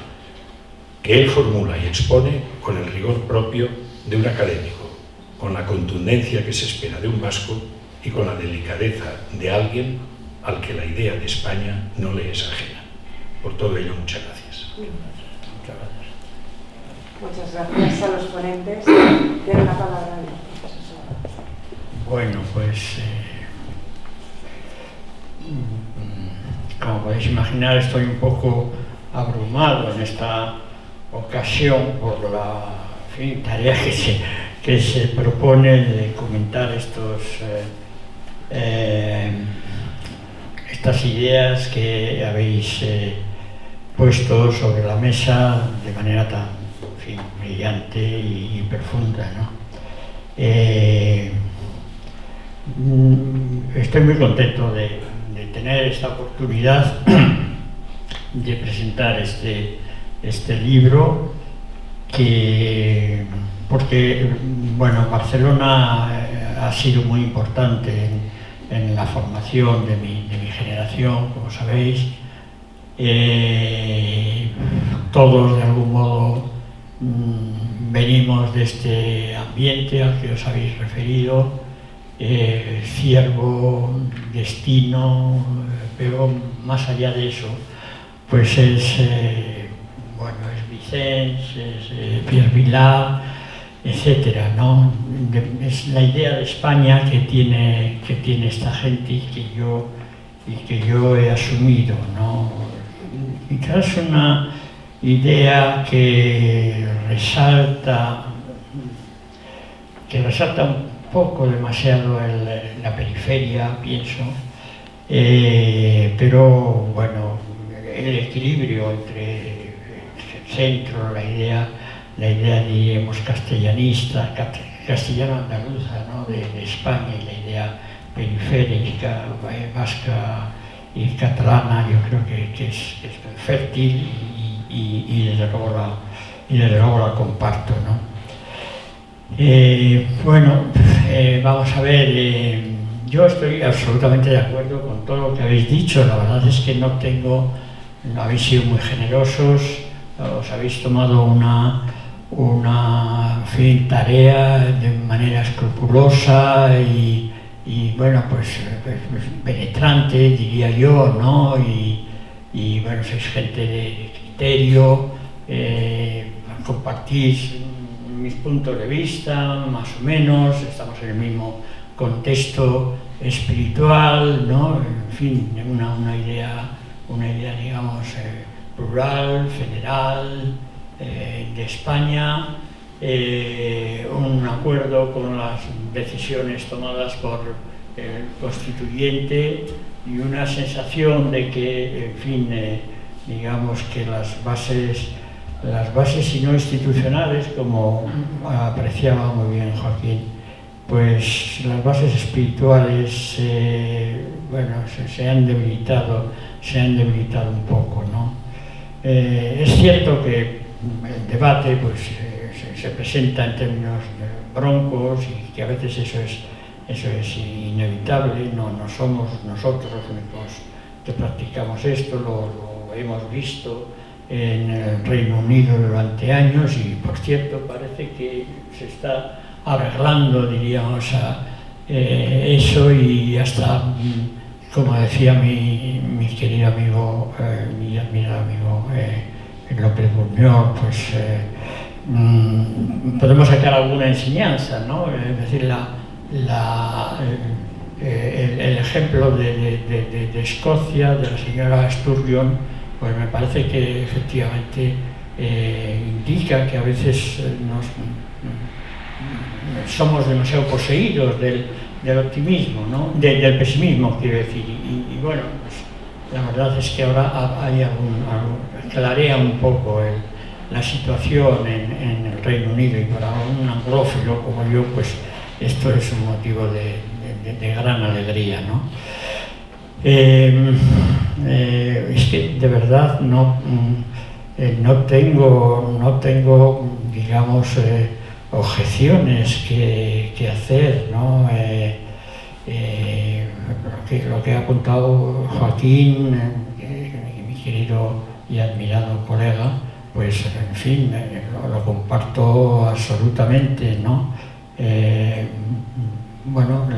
que él formula y expone con el rigor propio de un académico, con la contundencia que se espera de un vasco y con la delicadeza de alguien al que la idea de España no le es ajena. Por todo ello, muchas gracias. Muchas gracias a los ponentes. Tiene la palabra el profesor. Bueno, pues como podéis imaginar, estoy un poco abrumado en esta ocasión por la tarea que se propone de comentar estas ideas que habéis puesto sobre la mesa de manera tan brillante y profunda, ¿no? Estoy muy contento de tener esta oportunidad de presentar este libro, porque bueno, Barcelona ha sido muy importante en la formación de mi generación, como sabéis. Todos de algún modo venimos de este ambiente al que os habéis referido, Ciervo, Destino, pero más allá de eso, pues es Vicens, es Pierre Vilar, etcétera, ¿no? Es la idea de España que tiene esta gente y que yo he asumido, ¿no? Quizás una idea que resalta un poco demasiado la periferia, pienso, pero bueno, el equilibrio entre el centro, la idea diríamos castellanista, castellano-andaluza, ¿no? de España, y la idea periférica, vasca y catalana, yo creo que es fértil y desde luego la comparto, ¿no? Vamos a ver, yo estoy absolutamente de acuerdo con todo lo que habéis dicho. La verdad es que no habéis sido muy generosos, os habéis tomado una en fin, tarea de manera escrupulosa y bueno, pues penetrante, diría yo, ¿no? Y bueno, sois gente de criterio, compartís mis puntos de vista, más o menos, estamos en el mismo contexto espiritual, ¿no? En fin, una idea digamos, plural, federal, de España, un acuerdo con las decisiones tomadas por el constituyente y una sensación de que, en fin, digamos que las bases si no institucionales, como apreciaba muy bien Joaquín, pues las bases espirituales, bueno, se han debilitado un poco, ¿no? Es cierto que el debate pues, se presenta en términos broncos y que a veces eso es inevitable, no somos nosotros los únicos que practicamos esto, lo hemos visto en el Reino Unido durante años y, por cierto, parece que se está arreglando, diríamos, eso y hasta, como decía mi querido amigo, mi admirado amigo López Buñol, pues podemos sacar alguna enseñanza, ¿no? Es decir, el ejemplo de Escocia, de la señora Sturgeon, pues me parece que efectivamente indica que a veces somos demasiado poseídos del optimismo, ¿no? Del pesimismo, quiero decir, y bueno, pues, la verdad es que ahora hay clarea un poco la situación en el Reino Unido y para un anglófilo como yo, pues esto es un motivo de gran alegría, ¿no? Es que de verdad no tengo, digamos, objeciones que hacer, ¿no? Lo que ha apuntado Joaquín, mi querido y admirado colega, pues en fin, lo comparto absolutamente, ¿no? Bueno,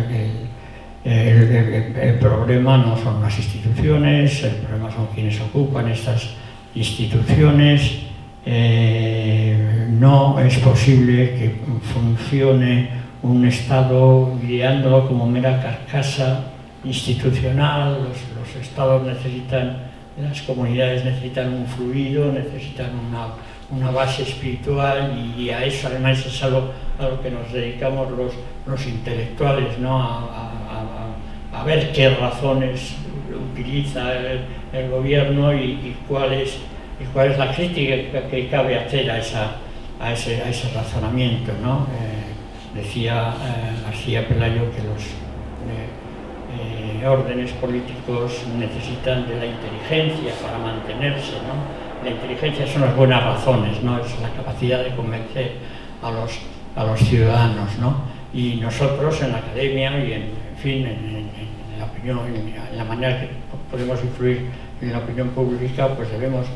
el problema no son las instituciones, el problema son quienes ocupan estas instituciones. No es posible que funcione un Estado guiándolo como mera carcasa institucional. Los Estados necesitan, las comunidades necesitan un fluido, necesitan una base espiritual y a eso además es a lo que nos dedicamos los intelectuales, ¿no? A ver qué razones utiliza el gobierno y cuál es la crítica que cabe hacer a ese razonamiento, ¿no? Decía García Pelayo que los órdenes políticos necesitan de la inteligencia para mantenerse, ¿no? La inteligencia son las buenas razones, ¿no? Es la capacidad de convencer a los ciudadanos, ¿no? Y nosotros en la academia y en fin, en la opinión, en la manera que podemos influir en la opinión pública, pues debemos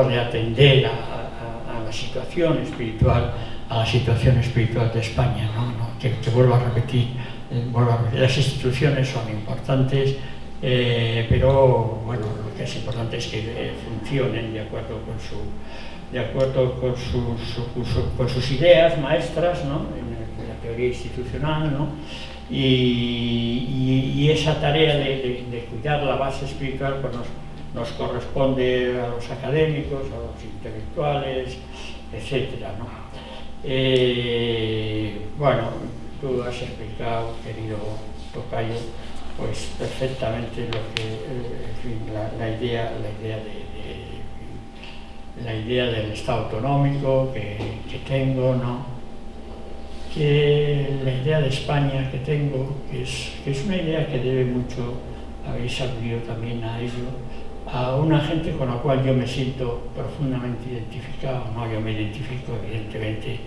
de atender a la situación espiritual, de España, ¿no? Que vuelvo a repetir, las instituciones son importantes, pero bueno, lo que es importante es que funcionen de acuerdo con sus ideas maestras, ¿no? En la teoría institucional, ¿no? Y esa tarea de cuidar la base espiritual pues nos corresponde a los académicos, a los intelectuales, etcétera, ¿no? Bueno, tú has explicado, querido tocayo, pues perfectamente lo que, en fin, la idea del Estado autonómico que tengo, ¿no? Que la idea de España que tengo, que es una idea que debe mucho, habéis aludido también a ello, a una gente con la cual yo me siento profundamente identificado, ¿no? Yo me identifico evidentemente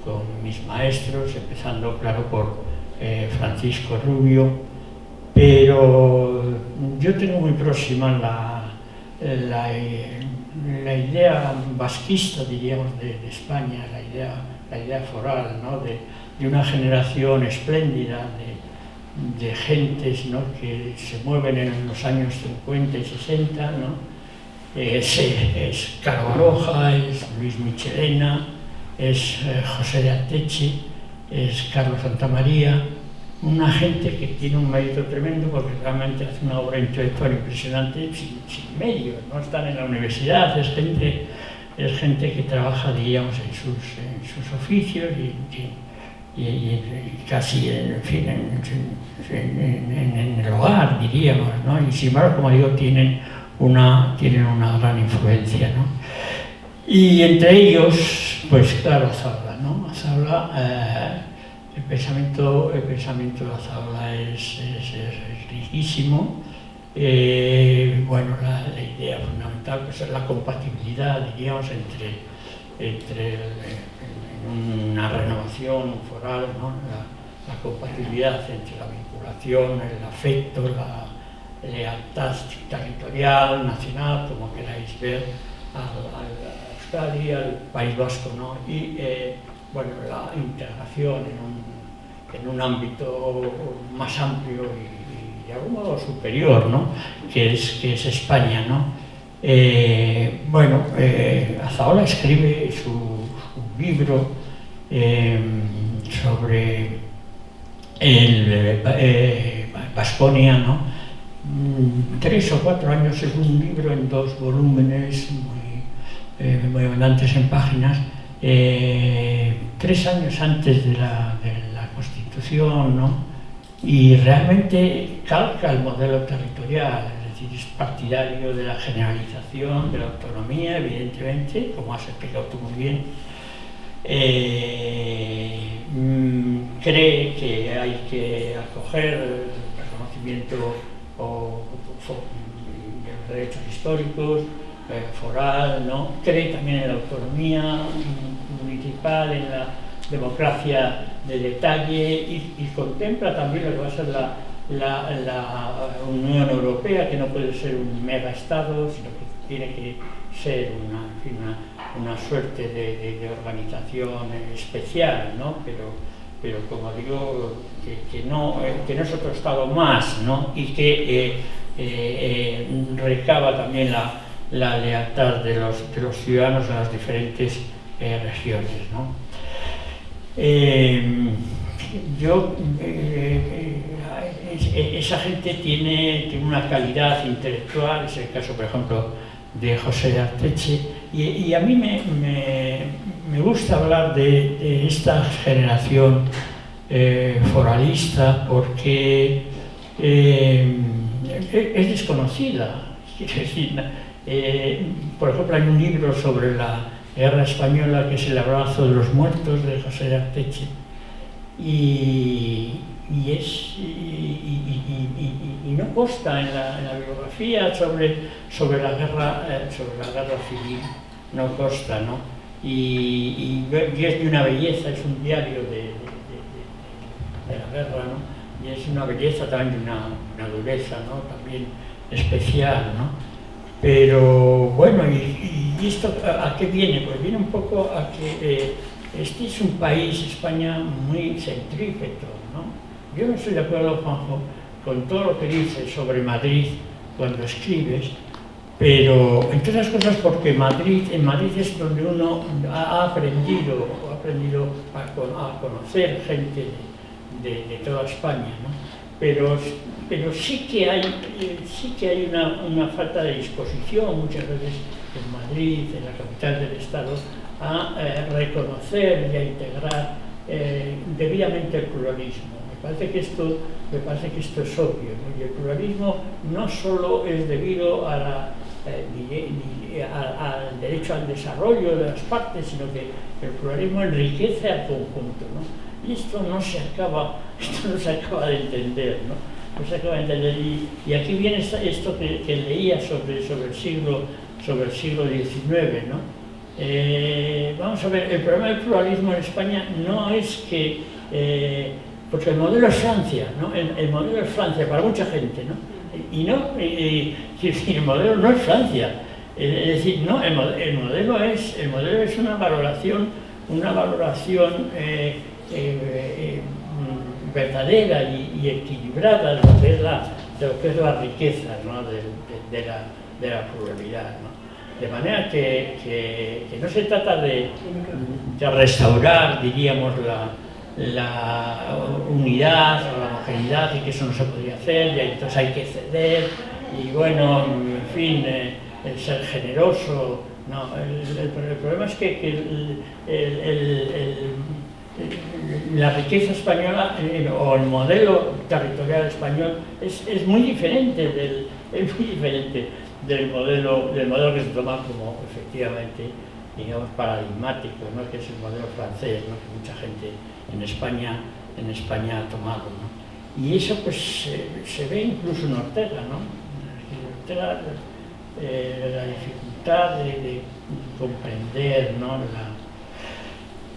con mis maestros, empezando claro por Francisco Rubio, pero yo tengo muy próxima la idea vasquista, diríamos, de España, la idea foral, ¿no? de una generación espléndida de gentes, ¿no? que se mueven en los años 50 y 60, ¿no? Es Caro Baroja, es Luis Michelena, es José de Arteche, es Carlos Santamaría, una gente que tiene un mérito tremendo porque realmente hace una obra intelectual impresionante sin medios, no están en la universidad, es gente que trabaja, diríamos, en sus oficios y casi, en fin, en el hogar, diríamos, ¿no? Y sin embargo, como digo, tienen una gran influencia, ¿no? Y entre ellos, pues claro, Azaola, ¿no? Azaola, el pensamiento de Azaola es riquísimo. Bueno, la idea fundamental pues, es la compatibilidad, diríamos, entre una renovación foral, ¿no? La compatibilidad entre la vinculación, el afecto, la lealtad territorial, nacional, como queráis ver, a Euskadi, al País Vasco, ¿no? Y bueno, la integración en un ámbito más amplio y de algún modo superior, ¿no? que es España, ¿no? Bueno, Azaola escribe su libro sobre Baskonia, ¿no? 3 o 4 años, es un libro en 2 volúmenes muy abundantes en páginas, 3 años antes de la Constitución, ¿no? Y realmente calca el modelo territorial, es decir, es partidario de la generalización, de la autonomía, evidentemente, como has explicado tú muy bien. Cree que hay que acoger el reconocimiento de los derechos históricos, foral, ¿no? Cree también en la autonomía municipal, en la democracia de detalle y contempla también lo que va a ser la Unión Europea, que no puede ser un mega estado, sino que tiene que ser una suerte de organización especial, ¿no? Pero como digo, que no es otro estado más, ¿no? Y que recaba también la lealtad de los ciudadanos a las diferentes regiones, ¿no? Esa gente tiene una calidad intelectual, es el caso, por ejemplo, de José de Arteche, y a mí me gusta hablar de esta generación foralista porque es desconocida. Es decir, por ejemplo, hay un libro sobre la Guerra Española que es El abrazo de los muertos, de José de Arteche, y no consta en la bibliografía sobre la guerra civil, no consta, ¿no? Y es de una belleza, es un diario de la guerra, ¿no? Y es una belleza también de una dureza, ¿no? También especial, ¿no? Pero bueno, ¿y esto a qué viene? Pues viene un poco a que este es un país, España, muy centrípeto, ¿no? Yo no estoy de acuerdo, Juanjo, con todo lo que dices sobre Madrid cuando escribes, pero entre otras cosas porque en Madrid es donde uno ha aprendido a conocer gente de toda España, ¿no? Pero sí que hay una falta de disposición muchas veces en Madrid, en la capital del Estado, a reconocer y a integrar debidamente el pluralismo. Me parece que esto es obvio, ¿no? Y el pluralismo no solo es debido al derecho al desarrollo de las partes, sino que el pluralismo enriquece al conjunto, ¿no? Y esto no se acaba de entender, ¿no? No se acaba de entender. Y aquí viene esto que leía sobre el siglo XIX, ¿no? Vamos a ver, el problema del pluralismo en España no es que... porque el modelo es Francia, ¿no? El modelo es Francia para mucha gente, ¿no? Y el modelo no es Francia. Es decir, no, el modelo es una valoración verdadera y equilibrada de lo que es la riqueza, ¿no? de la pluralidad, ¿no? De manera que no se trata de restaurar, diríamos, la unidad o la homogeneidad, y que eso no se podría hacer, y entonces hay que ceder, y bueno, en fin, el ser generoso. No, el problema es que la riqueza española o el modelo territorial español es muy diferente del modelo que se toma como efectivamente, digamos, paradigmático, ¿no? Que es el modelo francés, ¿no? Que mucha gente en España ha tomado, ¿no? Y eso pues se ve incluso en Ortega, ¿no? En Ortega, la dificultad de comprender, ¿no?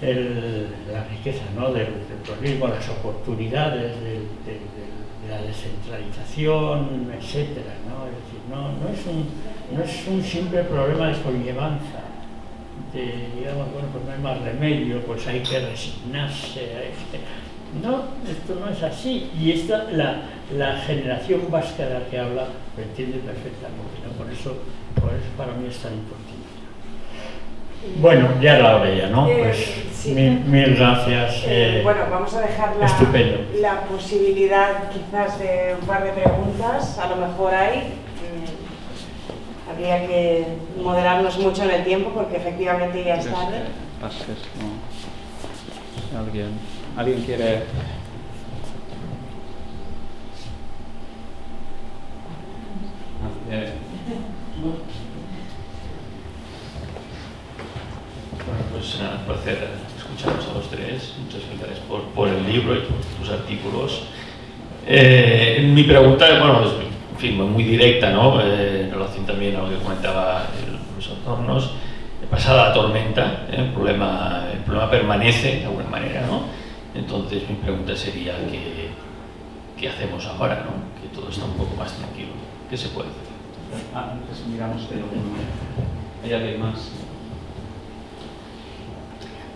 la riqueza, ¿no? del pluralismo, las oportunidades de la descentralización, etcétera, ¿no? Es decir, no es un simple problema de conllevanza, digamos, bueno, pues no hay más remedio, pues hay que resignarse a este. No, esto no es así, y la generación vasca de la que habla lo entiende perfectamente, ¿no? Por eso para mí es tan importante. Bueno, ya la hora ya, ¿no? Pues sí. mil gracias. Bueno, vamos a dejar la posibilidad quizás de un par de preguntas, a lo mejor hay. Habría que moderarnos mucho en el tiempo porque efectivamente ya es tarde. ¿Alguien quiere? Bueno, pues nada, un placer escucharos a los tres. Muchas gracias por el libro y por tus artículos. Mi pregunta, bueno, es, en fin, muy directa, ¿no? En relación también a lo que comentaba el profesor Tornos. Pasada la tormenta, el problema permanece de alguna manera, ¿no? Entonces mi pregunta sería ¿qué hacemos ahora, ¿no? Que todo está un poco más tranquilo. ¿Qué se puede hacer? Antes miramos que hay alguien más.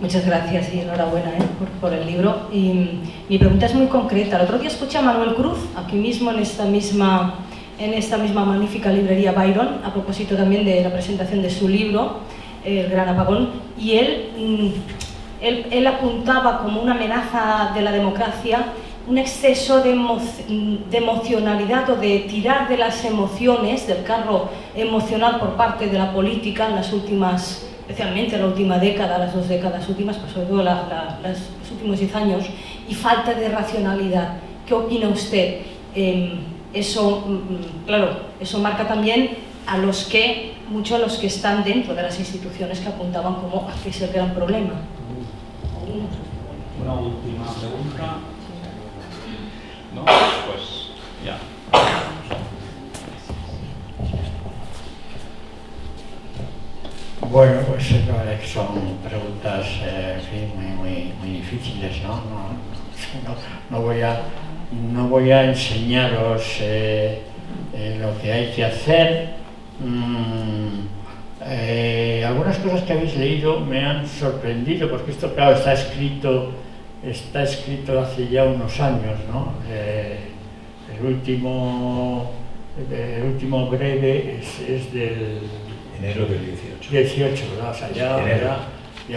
Muchas gracias y enhorabuena por el libro. Y mi pregunta es muy concreta. El otro día escuché a Manuel Cruz, aquí mismo en esta misma magnífica librería Byron, a propósito también de la presentación de su libro, El Gran Apagón, y él apuntaba como una amenaza de la democracia un exceso de emocionalidad o de tirar de las emociones, del carro emocional por parte de la política en las últimas, especialmente en la última década, las 2 décadas últimas, pero sobre todo los últimos 10 años, y falta de racionalidad. ¿Qué opina usted? Eso, claro, eso marca también muchos a los que están dentro de las instituciones que apuntaban como que es el gran problema. Una última pregunta. ¿No? Pues ya. Bueno, pues son preguntas muy difíciles, ¿no? No voy a enseñaros lo que hay que hacer. Algunas cosas que habéis leído me han sorprendido, porque esto, claro, está escrito hace ya unos años, ¿no? El último breve es del enero del 18, ¿verdad? O sea, ya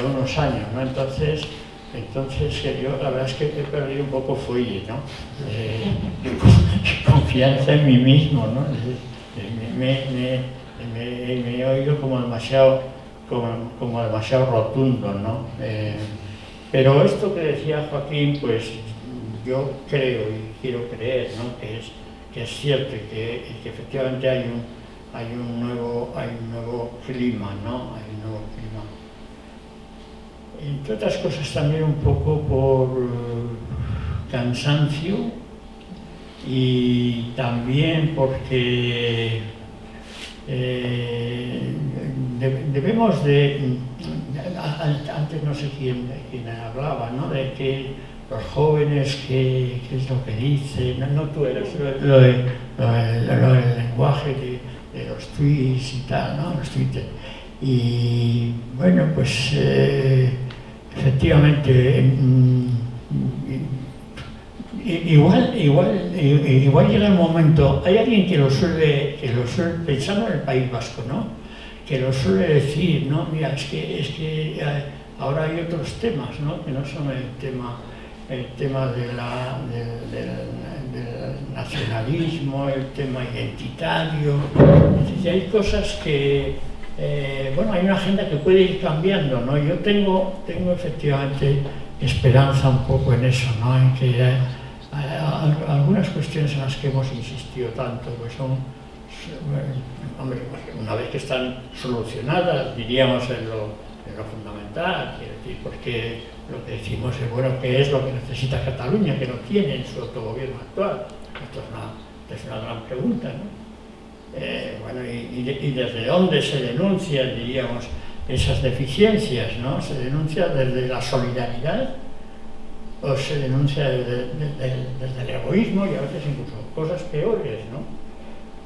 unos años, ¿no? Entonces yo la verdad es que he perdido un poco fuelle, ¿no? Confianza en mí mismo, ¿no? Me he oído como demasiado rotundo, ¿no? Pero esto que decía Joaquín, pues yo creo y quiero creer, ¿no? que es cierto y que efectivamente hay un nuevo clima, ¿no? Hay un nuevo clima. Entre otras cosas también un poco por cansancio y también porque debemos antes no sé quién hablaba, ¿no? De que los jóvenes, ¿qué es lo que dicen? No tú eres lo del lenguaje los tweets y tal, ¿no? Los Twitter. Y bueno, pues efectivamente, igual llega el momento, hay alguien que lo suele pensando en el País Vasco, ¿no? Que lo suele decir, ¿no? Mira, es que ahora hay otros temas, ¿no? Que no son el tema del nacionalismo, el tema identitario. Es decir, hay cosas que, bueno, hay una agenda que puede ir cambiando, ¿no? Yo tengo efectivamente esperanza un poco en eso, ¿no? En que algunas cuestiones en las que hemos insistido tanto, pues son, hombre, una vez que están solucionadas, diríamos en lo fundamental, quiero decir, porque lo que decimos es, bueno, ¿qué es lo que necesita Cataluña, que no tiene en su autogobierno actual? Esto es una gran pregunta, ¿no? Bueno, y desde dónde se denuncian, diríamos, esas deficiencias, ¿no? ¿Se denuncia desde la solidaridad o se denuncia desde el egoísmo y a veces incluso cosas peores, ¿no?,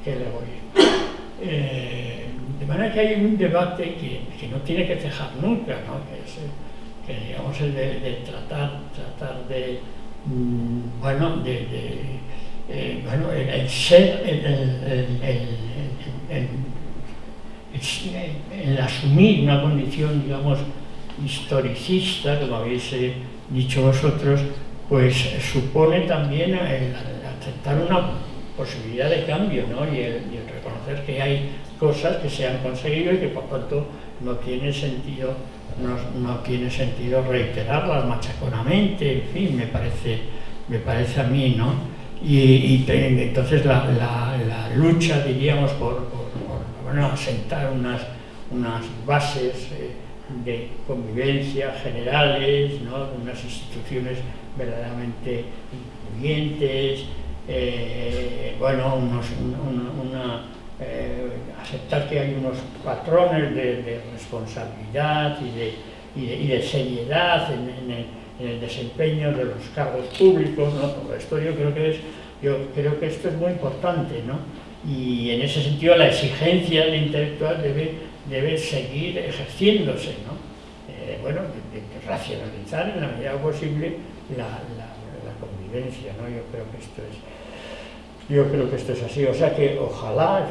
que el egoísmo? De manera que hay un debate que no tiene que cejar nunca, ¿no? Que digamos el de tratar de bueno, el ser, el asumir una condición, digamos, historicista, como habéis dicho vosotros, pues supone también el aceptar una posibilidad de cambio, ¿no? Y el reconocer que hay cosas que se han conseguido y que por tanto no tiene sentido reiterarlas machaconamente, en fin, me parece a mí, ¿no? Y entonces la lucha, diríamos, por bueno, asentar unas bases de convivencia generales, ¿no? Unas instituciones verdaderamente incluyentes, bueno, aceptar que hay unos patrones de responsabilidad y de seriedad en el desempeño de los cargos públicos, ¿no? Todo esto yo creo que esto es muy importante, ¿no? Y en ese sentido la exigencia del intelectual debe seguir ejerciéndose, ¿no? Bueno, de racionalizar en la medida posible la convivencia, ¿no? Yo creo que esto es así, o sea que ojalá,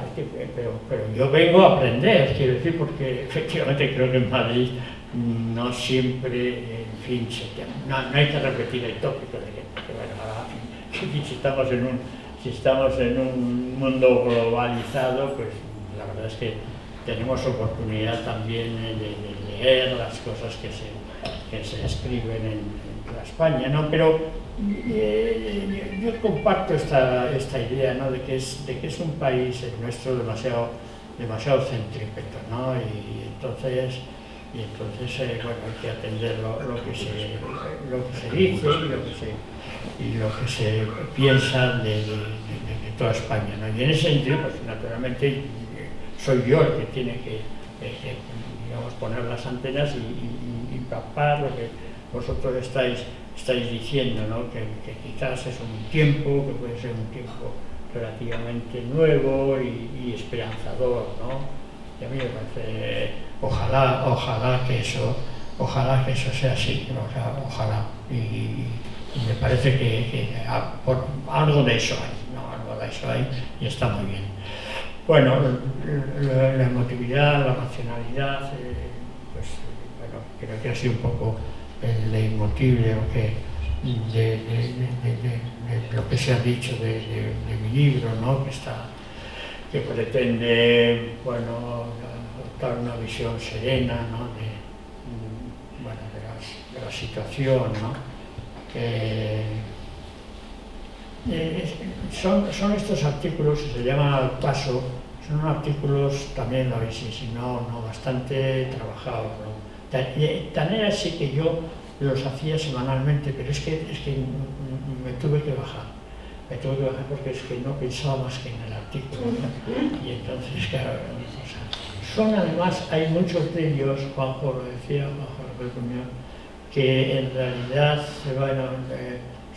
pero yo vengo a aprender, quiero decir, porque efectivamente creo que en Madrid no siempre, en fin, no hay que repetir el tópico de que bueno, ahora, si estamos en un mundo globalizado, pues la verdad es que tenemos oportunidad también de leer las cosas que se escriben en la España, ¿no? Pero yo comparto esta idea, ¿no? de que es un país, el nuestro, demasiado centrípeto, ¿no? Y entonces bueno, hay que atender lo que se dice y lo que se piensa de toda España, ¿no? Y en ese sentido, pues naturalmente soy yo el que tiene que digamos, poner las antenas y papar lo que vosotros estáis diciendo, ¿no? Que quizás es un tiempo, que puede ser un tiempo relativamente nuevo y esperanzador, ¿no? Y a mí me parece, ojalá que eso sea así, ¿no? O sea, ojalá, y me parece que algo de eso hay, ¿no? Algo de eso hay y está muy bien. Bueno, la emotividad, la racionalidad, pues bueno, creo que ha sido un poco el leitmotiv de lo que se ha dicho de mi libro, ¿no? Que pretende, bueno, adoptar una visión serena, ¿no? de la situación, ¿no? Son estos artículos, se llaman Al Paso, son artículos, también lo habéis insinuado, ¿no? Bastante trabajados, ¿no? Tan era así que yo los hacía semanalmente, pero es que me tuve que bajar porque es que no pensaba más que en el artículo, ¿no? Y entonces, claro, son además, hay muchos de ellos, Juanjo lo decía, que en realidad, bueno,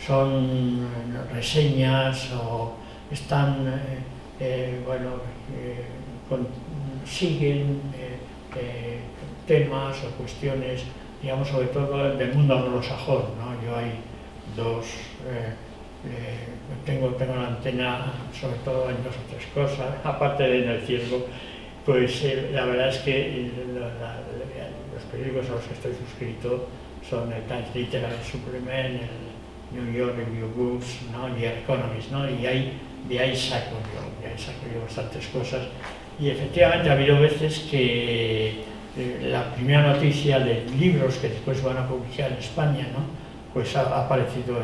son reseñas o están, bueno, siguen temas o cuestiones, digamos, sobre todo del mundo anglosajón, ¿no? Yo hay dos, tengo la antena sobre todo en 2 o 3 cosas, aparte de En el Ciervo, pues la verdad es que los periódicos a los que estoy suscrito son el Times Literary Supplement, el New York Review Books, ¿no? Y el Economist, ¿no? Y de ahí saco yo bastantes cosas. Y efectivamente ha habido veces que la primera noticia de libros que después van a publicar en España, ¿no? Pues ha aparecido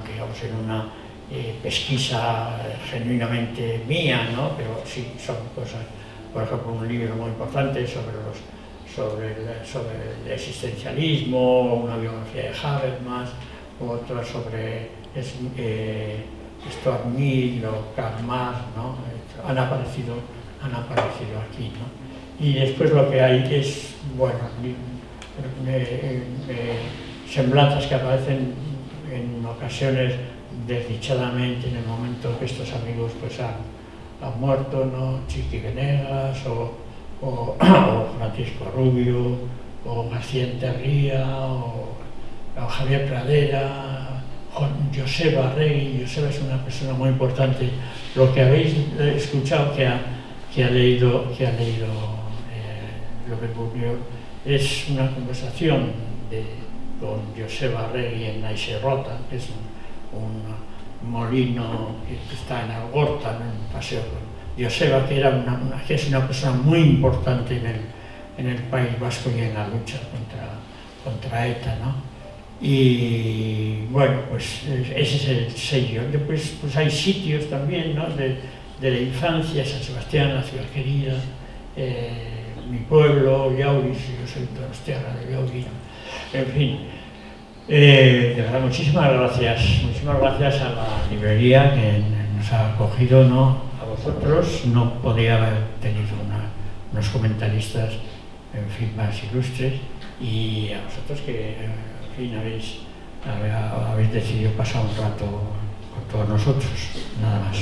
digamos en una pesquisa genuinamente mía, ¿no? Pero sí son cosas, por ejemplo, un libro muy importante sobre el existencialismo, una biografía de Habermas, otra sobre Stuart Mill o Karl Marx, ¿no? Han aparecido aquí, ¿no? Y después lo que hay es, bueno, semblanzas que aparecen en ocasiones desdichadamente en el momento que estos amigos pues han muerto, ¿no? Chiqui Venegas o Francisco Rubio o García Enterría o Javier Pradera, Joseba Arregui. Joseba es una persona muy importante. Lo que habéis escuchado que ha leído López Buñuel es una conversación con Joseba Arregui en Naiserrota, que es un molino que está en Algorta, en un paseo con Joseba, que es una persona muy importante en el País Vasco y en la lucha contra ETA, ¿no? Y bueno, pues ese es el sello. Después pues hay sitios también, ¿no? de la infancia, San Sebastián, la ciudad querida, mi pueblo, Yauri, yo soy donostiarra de Yauri, en fin. De verdad, muchísimas gracias a la librería que nos ha acogido, ¿no? A vosotros. No podía haber tenido unos comentaristas, en fin, más ilustres, y a vosotros que, en fin, habéis decidido pasar un rato con todos nosotros. Nada más.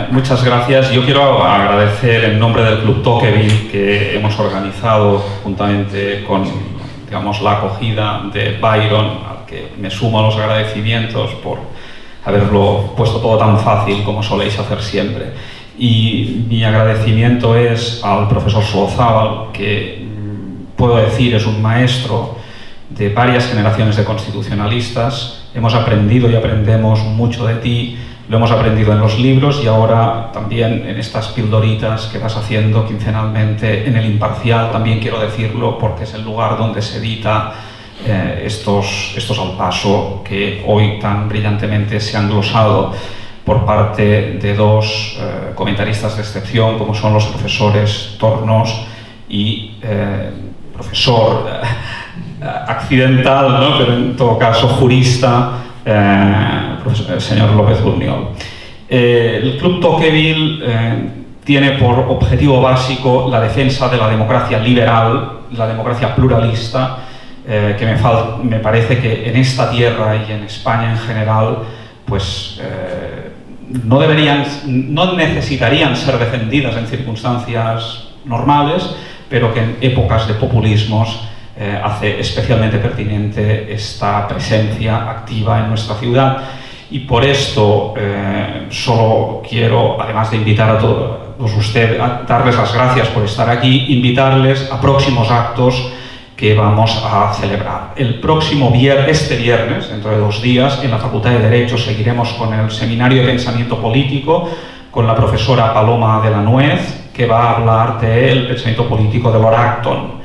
Muchas gracias. Yo quiero agradecer en nombre del Club Tocqueville que hemos organizado juntamente con, digamos, la acogida de Byron, al que me sumo a los agradecimientos por haberlo puesto todo tan fácil como soléis hacer siempre. Y mi agradecimiento es al profesor Solozábal, que puedo decir es un maestro de varias generaciones de constitucionalistas. Hemos aprendido y aprendemos mucho de ti. Lo hemos aprendido en los libros y ahora también en estas pildoritas que vas haciendo quincenalmente en El Imparcial, también quiero decirlo porque es el lugar donde se edita estos al paso que hoy tan brillantemente se han glosado por parte de 2 comentaristas de excepción, como son los profesores Tornos y profesor accidental, ¿no? Pero en todo caso jurista, el señor López Buñuel. El Club Tocqueville tiene por objetivo básico la defensa de la democracia liberal, la democracia pluralista, que me parece que en esta tierra y en España en general, pues no necesitarían ser defendidas en circunstancias normales, pero que en épocas de populismos hace especialmente pertinente esta presencia activa en nuestra ciudad. Y por esto solo quiero, además de invitar a todos ustedes, a darles las gracias por estar aquí, invitarles a próximos actos que vamos a celebrar. El próximo este viernes, dentro de 2 días, en la Facultad de Derecho seguiremos con el Seminario de Pensamiento Político con la profesora Paloma de la Nuez, que va a hablar del pensamiento político de Lord Acton.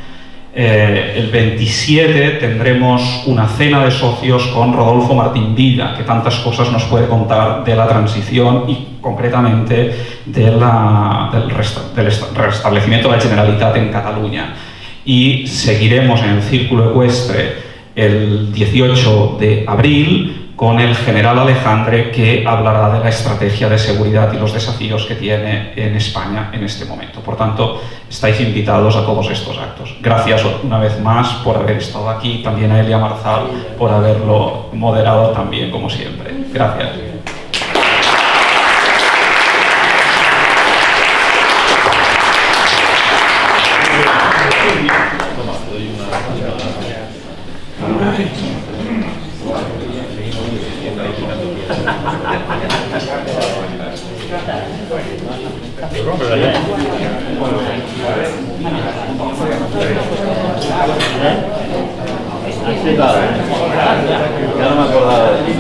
El 27 tendremos una cena de socios con Rodolfo Martín Villa, que tantas cosas nos puede contar de la transición y concretamente del restablecimiento de la Generalitat en Cataluña. Y seguiremos en el Círculo Ecuestre el 18 de abril con el general Alejandre, que hablará de la estrategia de seguridad y los desafíos que tiene en España en este momento. Por tanto, estáis invitados a todos estos actos. Gracias una vez más por haber estado aquí, también a Elia Marzal por haberlo moderado también, como siempre. Gracias. Ya no me acordaba de ti.